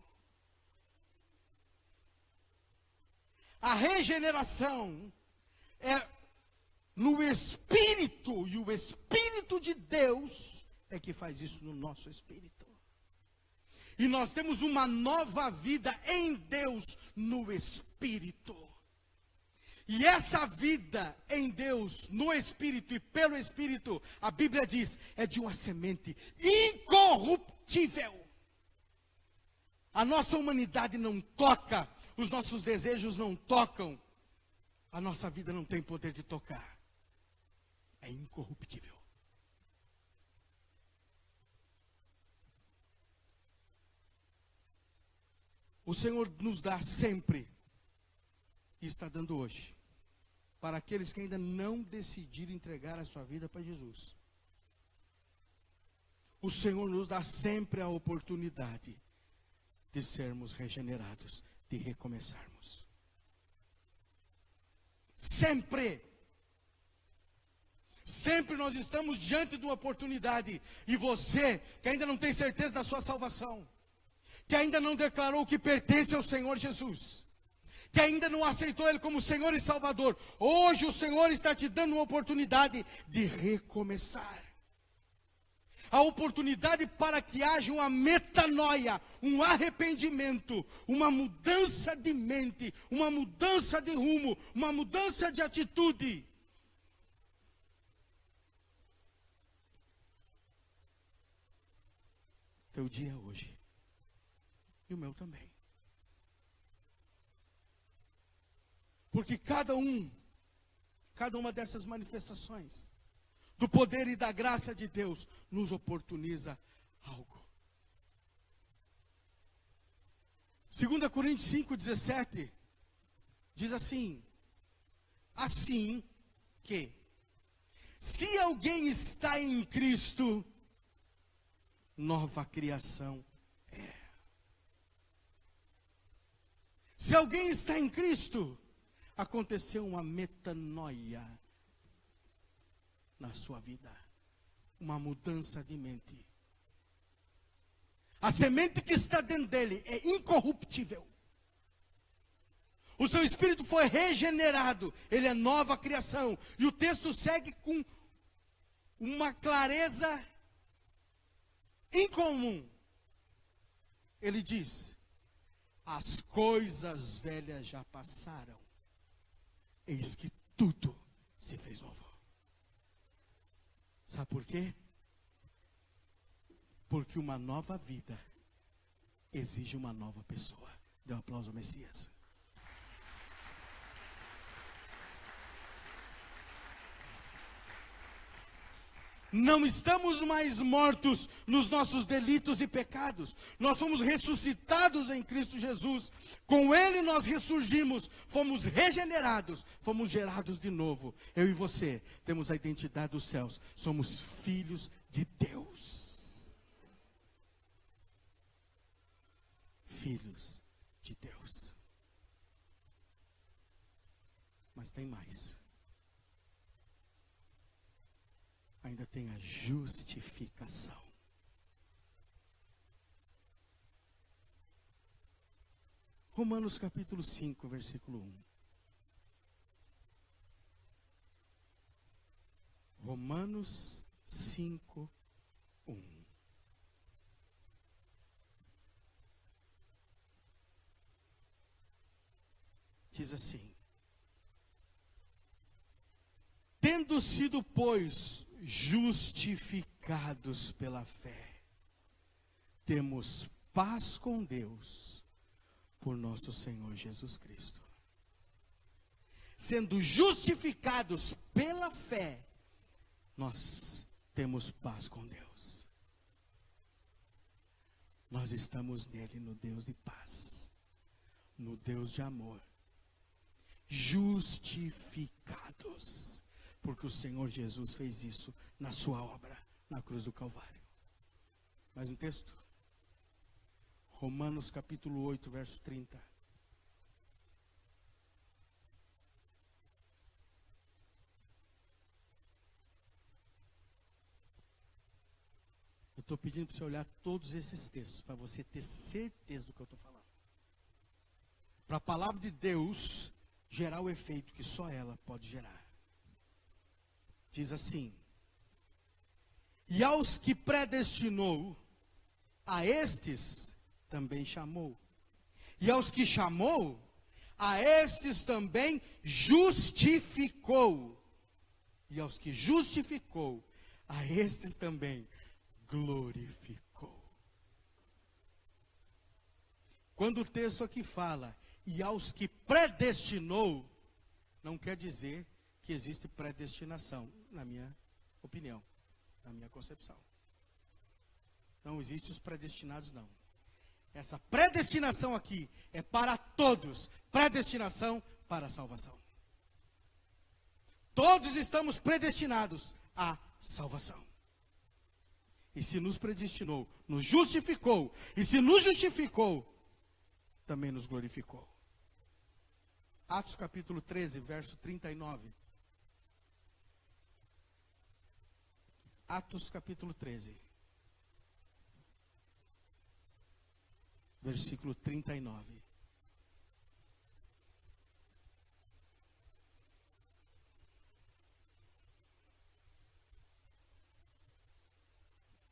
[SPEAKER 1] A regeneração é no Espírito. E o Espírito de Deus é que faz isso no nosso espírito. E nós temos uma nova vida em Deus no Espírito. E essa vida em Deus, no Espírito e pelo Espírito, a Bíblia diz, é de uma semente incorruptível. A nossa humanidade não toca, os nossos desejos não tocam, a nossa vida não tem poder de tocar. É incorruptível. O Senhor nos dá sempre, e está dando hoje, para aqueles que ainda não decidiram entregar a sua vida para Jesus. O Senhor nos dá sempre a oportunidade de sermos regenerados, de recomeçarmos. Sempre. Sempre nós estamos diante de uma oportunidade. E você, que ainda não tem certeza da sua salvação, que ainda não declarou que pertence ao Senhor Jesus, que ainda não aceitou Ele como Senhor e Salvador, hoje o Senhor está te dando uma oportunidade de recomeçar. A oportunidade para que haja uma metanoia, um arrependimento, uma mudança de mente, uma mudança de rumo, uma mudança de atitude. Teu dia é hoje. E o meu também. Porque cada uma dessas manifestações do poder e da graça de Deus nos oportuniza algo. 2 Coríntios 5,17 diz assim: assim que, se alguém está em Cristo, nova criação é. Se alguém está em Cristo, aconteceu uma metanoia na sua vida, uma mudança de mente. A semente que está dentro dele é incorruptível. O seu espírito foi regenerado, ele é nova criação. E o texto segue com uma clareza incomum. Ele diz: as coisas velhas já passaram, eis que tudo se fez novo. Sabe por quê? Porque uma nova vida exige uma nova pessoa. Dê um aplauso ao Messias. Não estamos mais mortos nos nossos delitos e pecados. Nós fomos ressuscitados em Cristo Jesus. Com Ele nós ressurgimos, fomos regenerados, fomos gerados de novo. Eu e você temos a identidade dos céus. Somos filhos de Deus. Filhos de Deus. Mas tem mais. Ainda tem a justificação. Romanos capítulo 5, versículo 1. Romanos 5, 1. Diz assim: tendo sido, pois, justificados pela fé, temos paz com Deus, por nosso Senhor Jesus Cristo. Sendo justificados pela fé, nós temos paz com Deus. Nós estamos nele, no Deus de paz, no Deus de amor. Justificados, porque o Senhor Jesus fez isso na sua obra, na cruz do Calvário. Mais um texto. Romanos capítulo 8, verso 30. Eu estou pedindo para você olhar todos esses textos, para você ter certeza do que eu estou falando. Para a palavra de Deus gerar o efeito que só ela pode gerar. Diz assim: e aos que predestinou, a estes também chamou. E aos que chamou, a estes também justificou. E aos que justificou, a estes também glorificou. Quando o texto aqui fala, e aos que predestinou, não quer dizer que existe predestinação, na minha opinião, na minha concepção. Não existe os predestinados, não. Essa predestinação aqui é para todos. Predestinação para a salvação. Todos estamos predestinados à salvação. E se nos predestinou, nos justificou. E se nos justificou, também nos glorificou. Atos capítulo 13, verso 39. Atos capítulo 13. Versículo 39.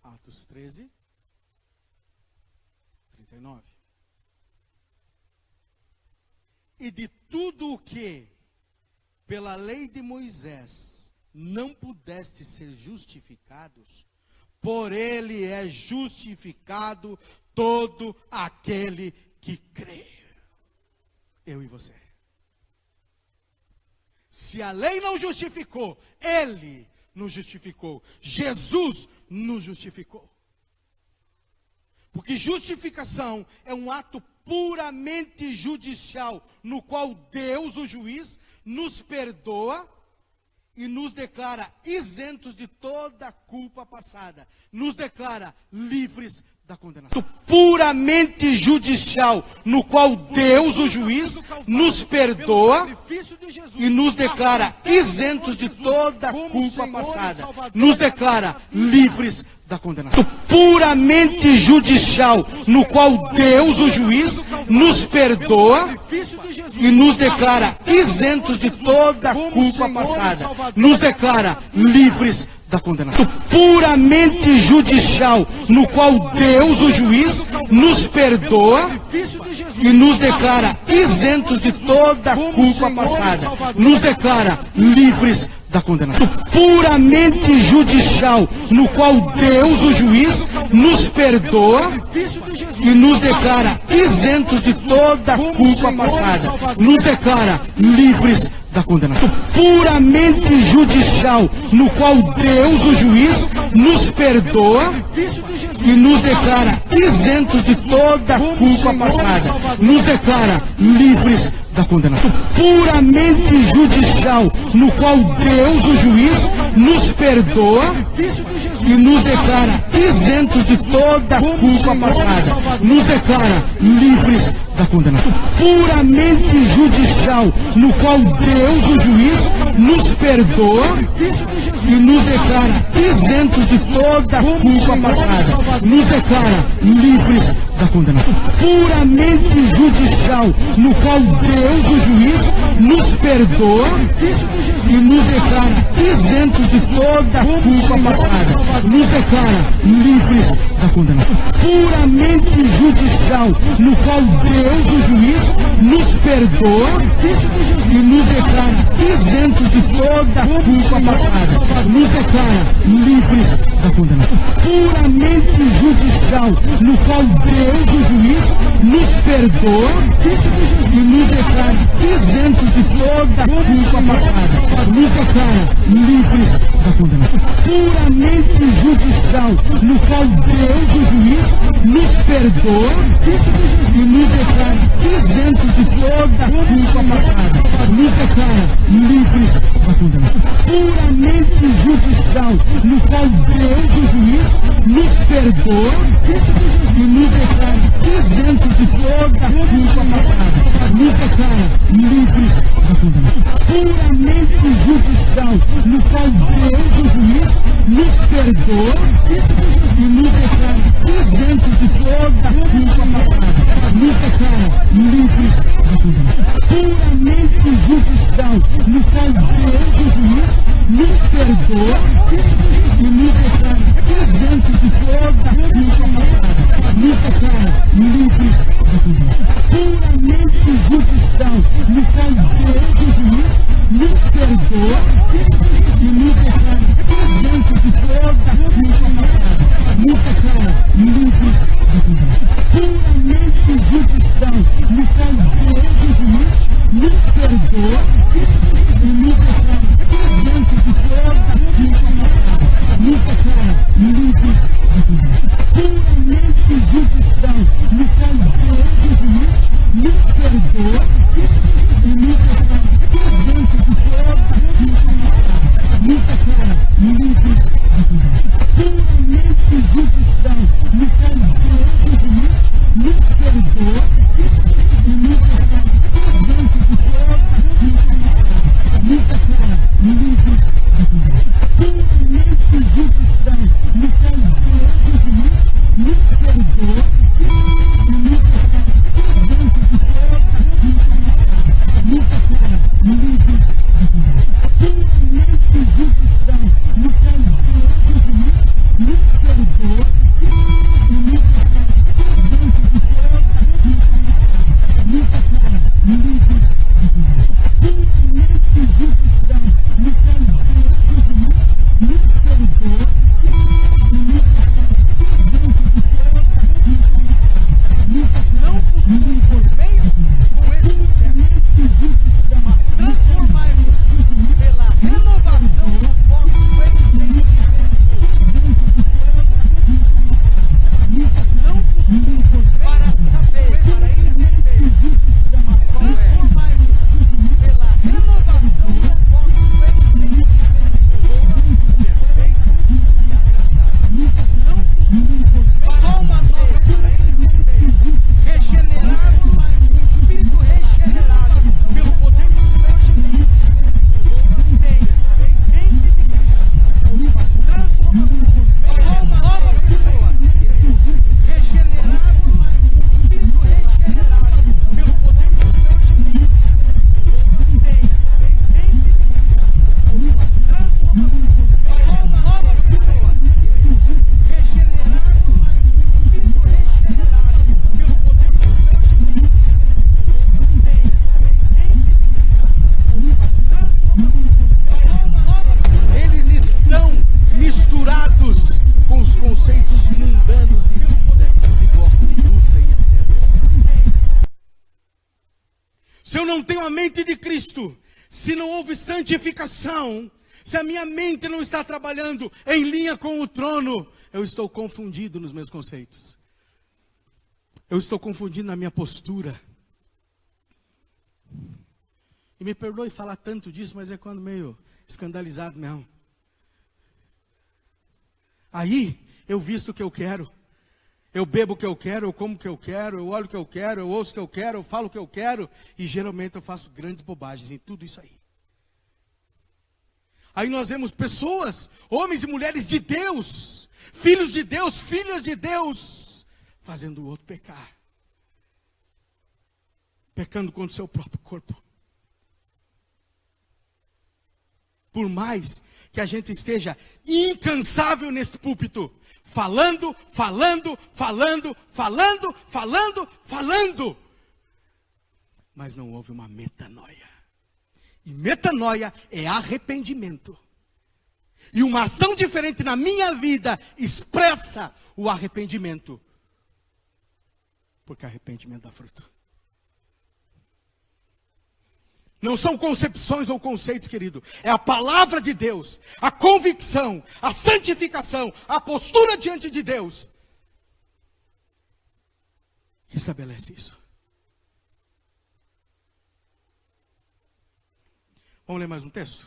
[SPEAKER 1] Atos 13, 39. E de tudo o que, pela lei de Moisés, não pudeste ser justificados, por ele é justificado todo aquele que crê. Eu e você. Se a lei não justificou, ele nos justificou. Jesus nos justificou. Porque justificação é um ato puramente judicial, no qual Deus, o juiz, nos perdoa e nos declara isentos de toda a culpa passada. Nos declara livres da condenação. Puramente judicial, no qual Deus, o juiz, nos perdoa e nos declara isentos de toda a culpa passada. Nos declara livres da condenação. Puramente judicial, no qual Deus, o juiz, nos perdoa e nos declara isentos de toda a culpa passada. Nos declara livres da condenação. Puramente judicial, no qual Deus, o juiz, nos perdoa e nos declara isentos de toda a culpa passada. Nos declara livres da condenação. Puramente judicial, no qual Deus, o juiz, nos perdoa e nos declara isentos de toda a culpa passada. Nos declara livres da condenação. Puramente judicial, no qual Deus, o juiz, nos perdoa e nos declara isentos de toda a culpa passada. Nos declara livres da condenação. Puramente judicial, no qual Deus, o juiz, nos perdoa e nos declara isentos de toda culpa passada. Nos declara livres da condenação. Puramente judicial, no qual Deus, o juiz, nos perdoa e nos declara isentos de toda culpa passada. Nos declara livres da condenação. Puramente judicial, no qual Deus, o juiz, nos perdoa e nos declara isentos de toda culpa passada. Nos declara livres da condenação. Puramente judicial, no qual Deus, o juiz, nos perdoa e nos declara isentos de toda culpa passada. Nos declara livres da condenação. Puramente judicial, no qual Deus, o juiz, nos perdoa e nos declara isentos de toda culpa passada. Nos declara livres da condenação. Puramente judicial, no qual Deus, o juiz, nos perdoa e nos declara isentos de toda culpa passada. Nos declara livres da condenação. Puramente judicial, no qual Deus, o juiz, nos perdoa e nos declara isentos de toda culpa passada. Nos declara livres da condenação. Puramente judicial, no qual Deus, o juiz, nos perdoa e nos declara isentos de toda culpa passada. Nos declara livres da condenação. Puramente judicial, no qual Deus, o juiz, nos perdoa e nos declara isentos de toda culpa passada. Nos declara livres da condenação. Puramente judicial, no qual Deus, o juiz, nos perdoa e nos declara isentos de toda culpa passada. Nos declara livres da condenação. Puramente judicial, no qual Deus, o juiz, nos perdoa e nos declara isentos de toda culpa passada. Nos declara livres da condenação. Puramente judicial, no qual Deus, o juiz, nos perdoa e nos declara isentos de toda culpa passada. Nos declara livres da condenação. Puramente judicial, no qual Deus, o juiz, nos perdoa e nos declara isentos de toda culpa passada. Nos declara livres da condenação. Puramente judicial, no qual Deus, o juiz, nos perdoa e nos declara isentos de toda culpa passada. Nos declara livres da condenação. Puramente judicial, no qual Deus, o juiz, nos perdoa e nos declara isentos de toda culpa passada. Nos declara livres da condenação. Puramente judicial, no qual Deus, o juiz, nos perdoa e nos declara isentos de toda culpa passada. Nos declara
[SPEAKER 3] Não vos conformeis com esse século, mas transformai-vos pela renovação do vosso entendimento. Não vos conformeis para saber, para entender, mas transformai-vos pela renovação do vosso entendimento. Boa, perfeita e agradável. Não vos conformeis só uma nova para entender, regenerado no Espírito regenerado pelo poder do Senhor Jesus. Mente de Cristo, transformação, só uma nova pessoa, regenerado no Espírito regenerado pelo poder do Senhor Jesus. Mente de Cristo, transformação, só uma nova pessoa, regenerado no Espírito regenerado pelo poder do Senhor Jesus.
[SPEAKER 1] Eles estão misturados com os conceitos mundanos de vida, de boa conduta e etc. Se eu não tenho a mente de Cristo, se não houve santificação, se a minha mente não está trabalhando em linha com o trono, eu estou confundido nos meus conceitos. Eu estou confundindo na minha postura. E me perdoe falar tanto disso, mas é quando meio escandalizado mesmo. Aí, eu visto o que eu quero. Eu bebo o que eu quero, eu como o que eu quero, eu olho o que eu quero, eu ouço o que eu quero, eu falo o que eu quero. E geralmente eu faço grandes bobagens em tudo isso aí. Aí nós vemos pessoas, homens e mulheres de Deus, filhos de Deus, filhas de Deus, fazendo o outro pecar. Pecando contra o seu próprio corpo. Por mais que a gente esteja incansável nesse púlpito, falando, mas não houve uma metanoia. E metanoia é arrependimento. E uma ação diferente na minha vida expressa o arrependimento. Porque arrependimento dá fruto. Não são concepções ou conceitos, querido. É a palavra de Deus, a convicção, a santificação, a postura diante de Deus que estabelece isso. Vamos ler mais um texto?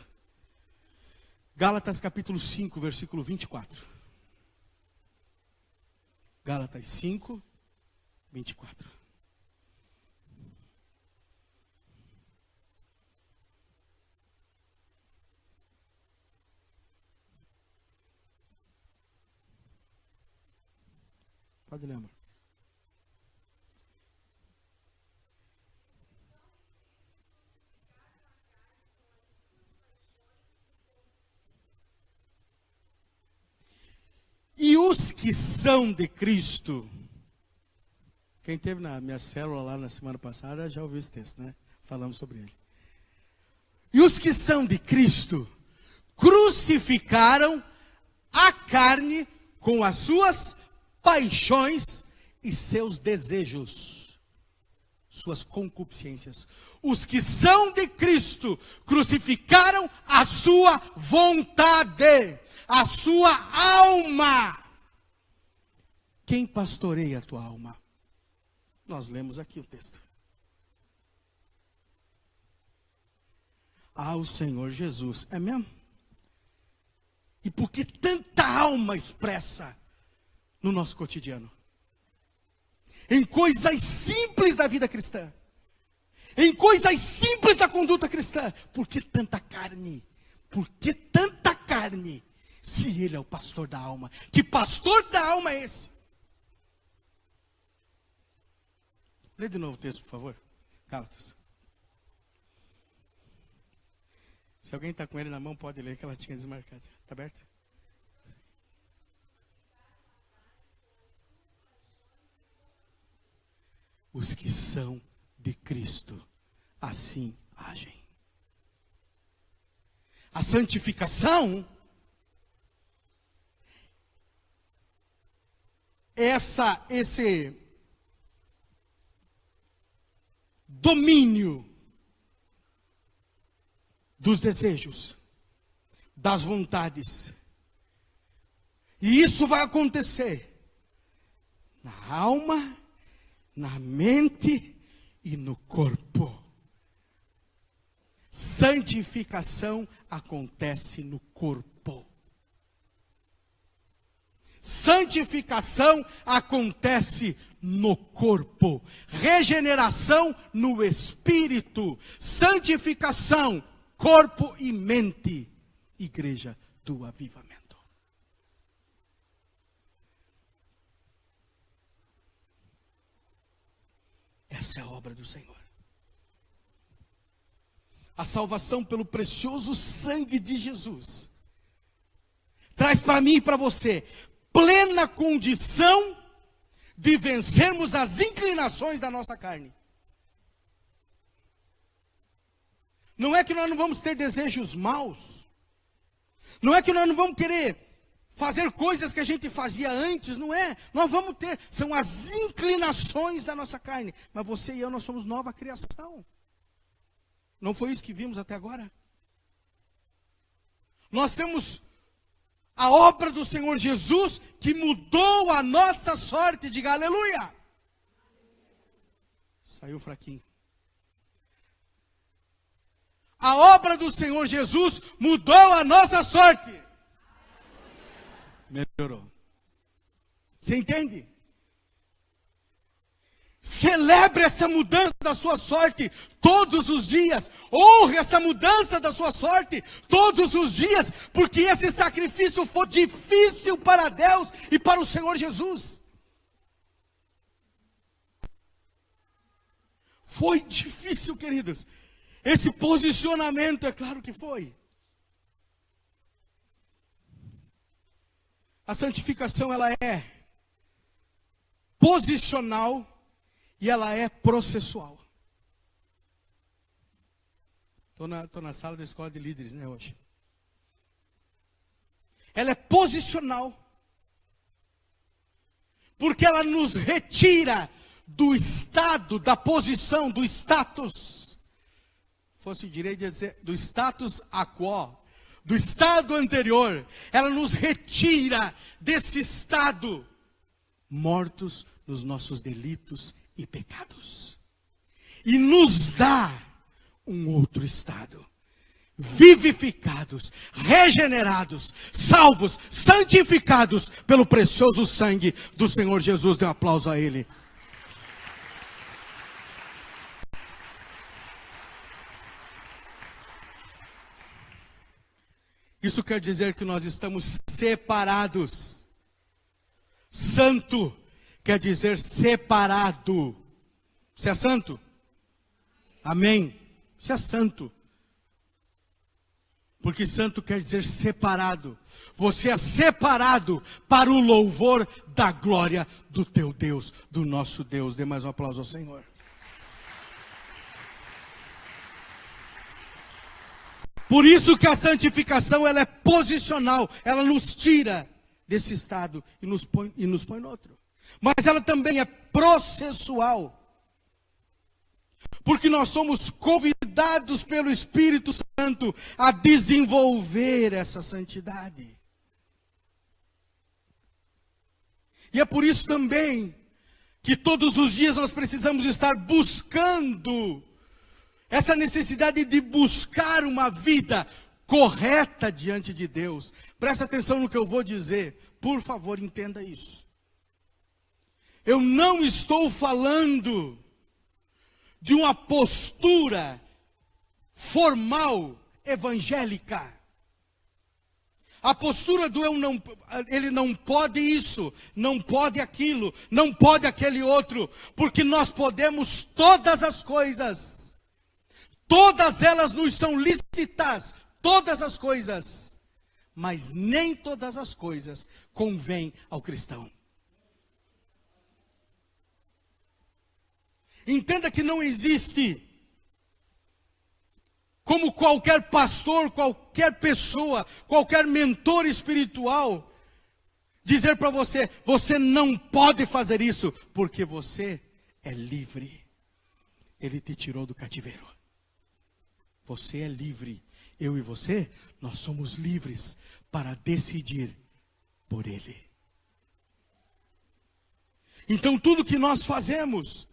[SPEAKER 1] Gálatas capítulo 5, versículo 24. Gálatas 5, 24. Pode ler, amor. E os que são de Cristo, quem teve na minha célula lá na semana passada já ouviu esse texto, né? Falamos sobre ele. E os que são de Cristo crucificaram a carne com as suas paixões e seus desejos, suas concupiscências. Os que são de Cristo crucificaram a sua vontade, a sua alma. Quem pastoreia a tua alma? Nós lemos aqui o texto. O Senhor Jesus. É mesmo? E por que tanta alma expressa no nosso cotidiano? Em coisas simples da vida cristã. Em coisas simples da conduta cristã. Por que tanta carne? Por que tanta carne? Se Ele é o pastor da alma. Que pastor da alma é esse? Lê de novo o texto, por favor. Gálatas. Se alguém está com ele na mão, pode ler que ela tinha desmarcado. Está aberto? Os que são de Cristo, assim agem. A santificação, esse domínio dos desejos, das vontades. E isso vai acontecer na alma, na mente e no corpo. Santificação acontece no corpo. Santificação acontece no corpo. Regeneração no espírito. Santificação, corpo e mente. Igreja do avivamento. Essa é a obra do Senhor. A salvação pelo precioso sangue de Jesus traz para mim e para você plena condição de vencermos as inclinações da nossa carne. Não é que nós não vamos ter desejos maus. Não é que nós não vamos querer fazer coisas que a gente fazia antes, não é? Nós vamos ter, são as inclinações da nossa carne. Mas você e eu, nós somos nova criação. Não foi isso que vimos até agora? Nós temos a obra do Senhor Jesus que mudou a nossa sorte. Diga aleluia. Saiu fraquinho. A obra do Senhor Jesus mudou a nossa sorte. Melhorou. Você entende? Celebre essa mudança da sua sorte todos os dias. Honre essa mudança da sua sorte todos os dias. Porque esse sacrifício foi difícil para Deus e para o Senhor Jesus. Foi difícil, queridos. Esse posicionamento, é claro que foi. A santificação, ela é posicional e ela é processual. Estou na sala da escola de líderes, né, hoje. Ela é posicional, porque ela nos retira do estado, da posição, do status. Fosse direito de dizer, do status quo, do estado anterior. Ela nos retira desse estado, mortos nos nossos delitos e pecados, e nos dá um outro estado, vivificados, regenerados, salvos, santificados pelo precioso sangue do Senhor Jesus. Dê um aplauso a Ele. Isso quer dizer que nós estamos separados. Santo quer dizer separado. Você é santo? Amém. Você é santo. Porque santo quer dizer separado. Você é separado para o louvor da glória do teu Deus, do nosso Deus. Dê mais um aplauso ao Senhor. Por isso que a santificação, ela é posicional. Ela nos tira desse estado e nos põe no outro. Mas ela também é processual. Porque nós somos convidados pelo Espírito Santo a desenvolver essa santidade. E é por isso também que todos os dias nós precisamos estar buscando essa necessidade de buscar uma vida correta diante de Deus. Presta atenção no que eu vou dizer. Por favor, entenda isso. Eu não estou falando de uma postura formal evangélica. A postura do ele não pode isso, não pode aquilo, não pode aquele outro, porque nós podemos todas as coisas. Todas elas nos são lícitas, todas as coisas. Mas nem todas as coisas convêm ao cristão. Entenda que não existe como qualquer pastor, qualquer pessoa, qualquer mentor espiritual dizer para você, você não pode fazer isso, porque você é livre. Ele te tirou do cativeiro. Você é livre. Eu e você, nós somos livres para decidir por Ele. Então tudo que nós fazemos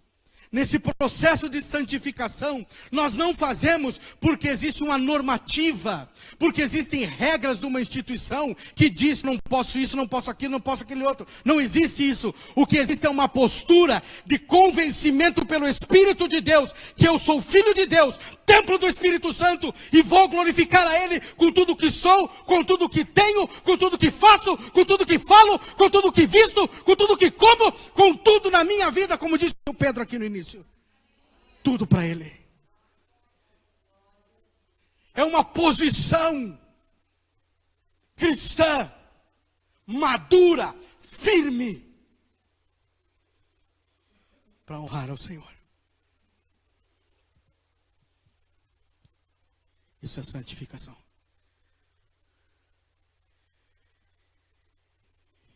[SPEAKER 1] nesse processo de santificação, nós não fazemos porque existe uma normativa, porque existem regras de uma instituição que diz não posso isso, não posso aquilo, não posso aquele outro. Não existe isso. O que existe é uma postura de convencimento pelo Espírito de Deus, que eu sou filho de Deus, templo do Espírito Santo, e vou glorificar a Ele com tudo que sou, com tudo que tenho, com tudo que faço, com tudo que falo, com tudo que visto, com tudo que como, com tudo na minha vida, como disse o Pedro aqui no início. Tudo para Ele. É uma posição cristã, madura, firme, para honrar ao Senhor. Isso é santificação.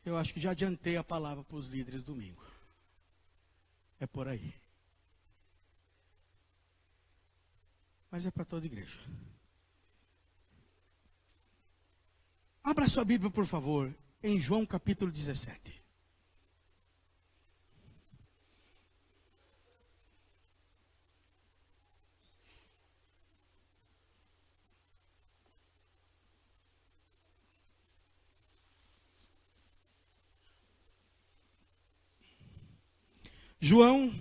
[SPEAKER 1] Eu acho que já adiantei a palavra para os líderes domingo. É por aí. Mas é para toda a igreja. Abra sua Bíblia, por favor, em João capítulo 17. João,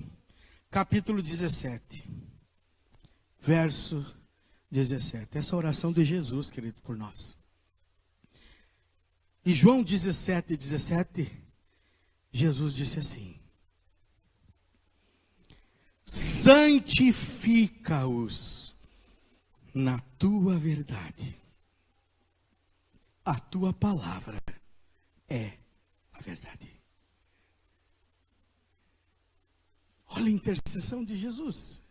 [SPEAKER 1] capítulo 17, verso 17. Essa oração de Jesus, querido, por nós. E João 17, 17, Jesus disse assim: santifica-os na tua verdade. A tua palavra é a verdade. Olha a intercessão de Jesus.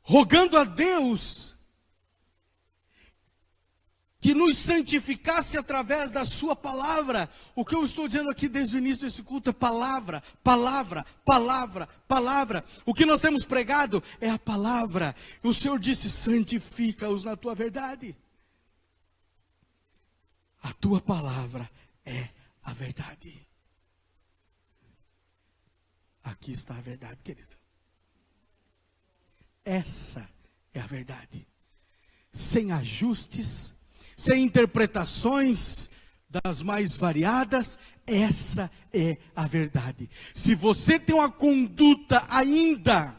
[SPEAKER 1] Rogando a Deus que nos santificasse através da sua palavra. O que eu estou dizendo aqui desde o início desse culto é palavra, palavra, palavra, palavra. O que nós temos pregado é a palavra. O Senhor disse: santifica-os na tua verdade. A tua palavra é a verdade. Aqui está a verdade, querido. Essa é a verdade. Sem ajustes, sem interpretações das mais variadas, essa é a verdade. Se você tem uma conduta ainda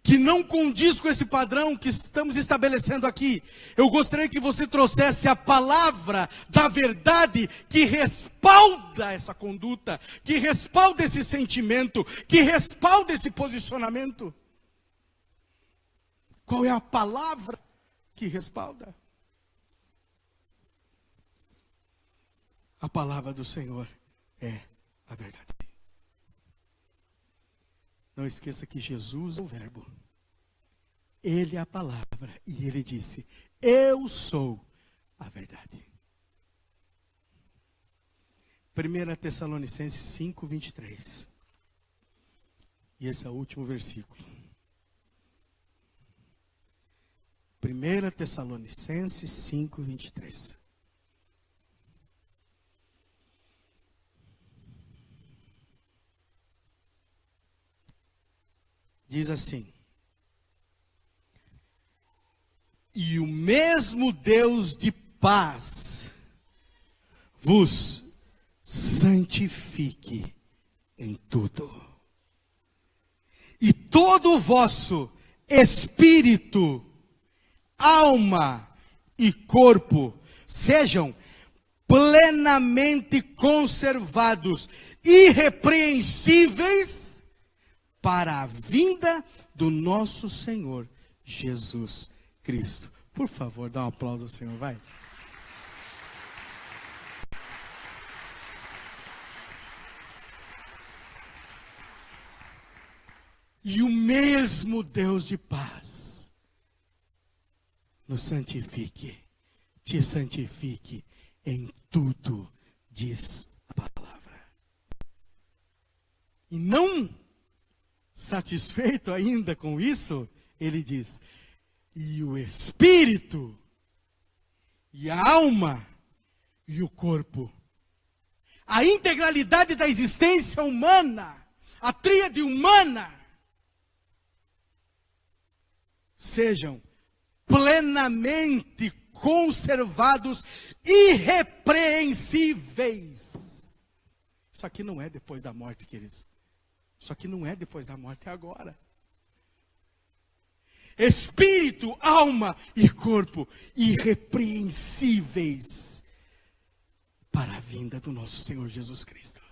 [SPEAKER 1] que não condiz com esse padrão que estamos estabelecendo aqui, eu gostaria que você trouxesse a palavra da verdade que respalda essa conduta, que respalda esse sentimento, que respalda esse posicionamento. Qual é a palavra que respalda? A palavra do Senhor é a verdade. Não esqueça que Jesus é o verbo. Ele é a palavra. E ele disse: eu sou a verdade. 1 Tessalonicenses 5, 23. E esse é o último versículo. 1 Tessalonicenses 5, 23. Diz assim: e o mesmo Deus de paz vos santifique em tudo, e todo o vosso espírito, alma e corpo sejam plenamente conservados, irrepreensíveis, para a vinda do nosso Senhor Jesus Cristo. Por favor, dá um aplauso ao Senhor, vai. E o mesmo Deus de paz nos santifique, te santifique em tudo, diz a palavra. E não satisfeito ainda com isso, ele diz: e o espírito, e a alma, e o corpo, a integralidade da existência humana, a tríade humana, sejam plenamente conservados, irrepreensíveis. Isso aqui não é depois da morte, queridos. Isso aqui não é depois da morte, é agora. Espírito, alma e corpo irrepreensíveis para a vinda do nosso Senhor Jesus Cristo.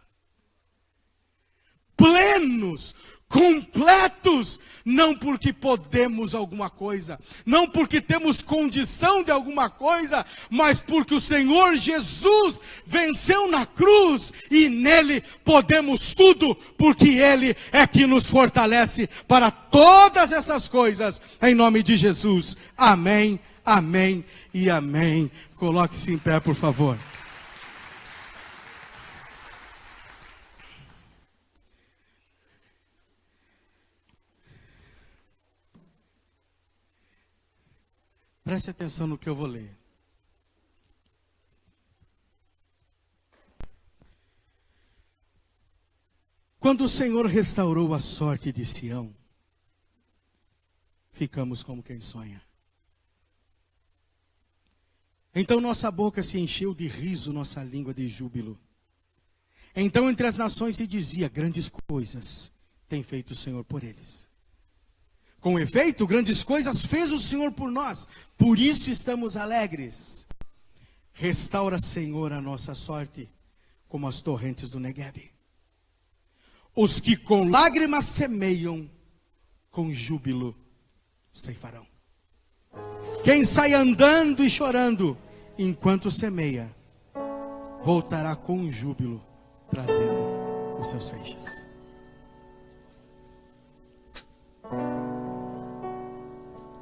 [SPEAKER 1] Plenos, completos, não porque podemos alguma coisa, não porque temos condição de alguma coisa, mas porque o Senhor Jesus venceu na cruz e nele podemos tudo, porque ele é que nos fortalece para todas essas coisas, em nome de Jesus. Amém, amém e amém. Coloque-se em pé, por favor. Preste atenção no que eu vou ler. Quando o Senhor restaurou a sorte de Sião, ficamos como quem sonha. Então nossa boca se encheu de riso, nossa língua de júbilo. Então entre as nações se dizia: grandes coisas tem feito o Senhor por eles. Com efeito, grandes coisas fez o Senhor por nós, por isso estamos alegres. Restaura, Senhor, a nossa sorte, como as torrentes do Neguebe. Os que com lágrimas semeiam, com júbilo ceifarão. Quem sai andando e chorando, enquanto semeia, voltará com júbilo, trazendo os seus feixes.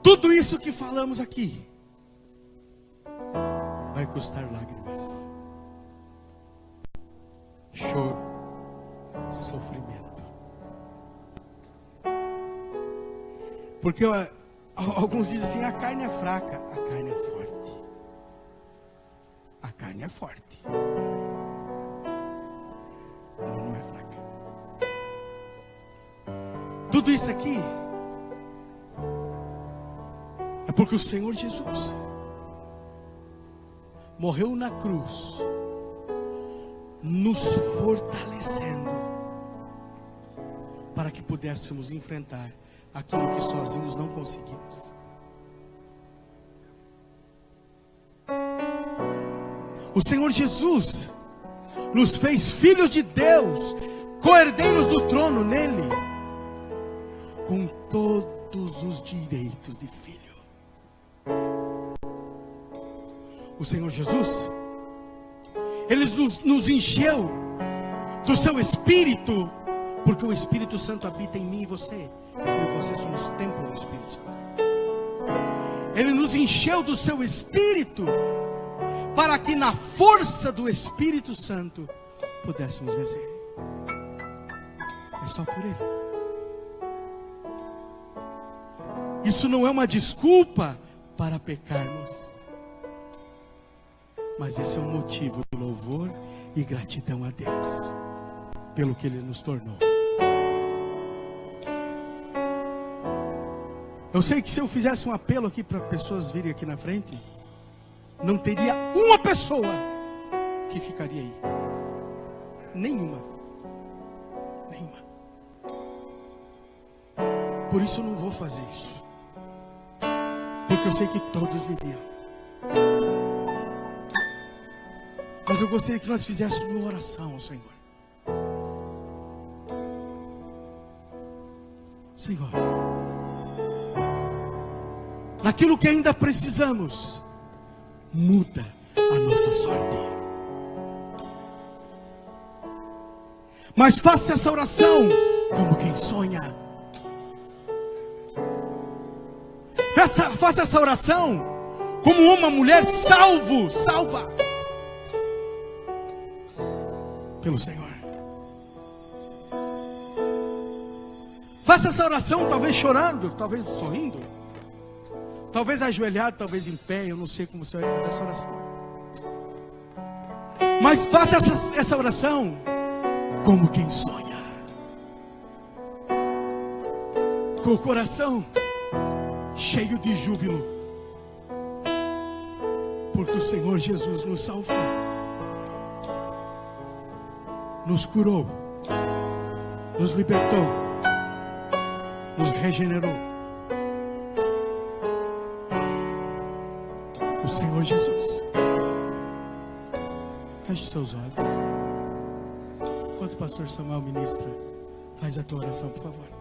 [SPEAKER 1] Tudo isso que falamos aqui vai custar lágrimas, choro, sofrimento. Porque alguns dizem assim: a carne é fraca. A carne é forte. A carne é forte. Ela não é fraca. Tudo isso aqui é porque o Senhor Jesus morreu na cruz, nos fortalecendo, para que pudéssemos enfrentar aquilo que sozinhos não conseguimos. O Senhor Jesus nos fez filhos de Deus, co-herdeiros do trono nele, com todos os direitos de filho. O Senhor Jesus, Ele nos encheu do seu Espírito, porque o Espírito Santo habita em mim e você. Eu e você somos templo do Espírito Santo. Ele nos encheu do seu Espírito, para que na força do Espírito Santo pudéssemos vencer. É só por Ele. Isso não é uma desculpa para pecarmos, mas esse é um motivo de louvor e gratidão a Deus pelo que Ele nos tornou. Eu sei que se eu fizesse um apelo aqui para pessoas virem aqui na frente, não teria uma pessoa que ficaria aí. Nenhuma. Por isso eu não vou fazer isso, porque eu sei que todos viriam. Mas eu gostaria que nós fizéssemos uma oração ao Senhor. Senhor, naquilo que ainda precisamos, muda a nossa sorte. Mas faça essa oração como quem sonha. Faça essa oração como uma mulher salva pelo Senhor. Faça essa oração, talvez chorando, talvez sorrindo, talvez ajoelhado, talvez em pé. Eu não sei como você vai fazer essa oração, mas faça essa oração como quem sonha, com o coração cheio de júbilo, porque o Senhor Jesus nos salvou, nos curou, nos libertou, nos regenerou. O Senhor Jesus. Feche seus olhos. Enquanto o pastor Samuel ministra, faz a tua oração, por favor.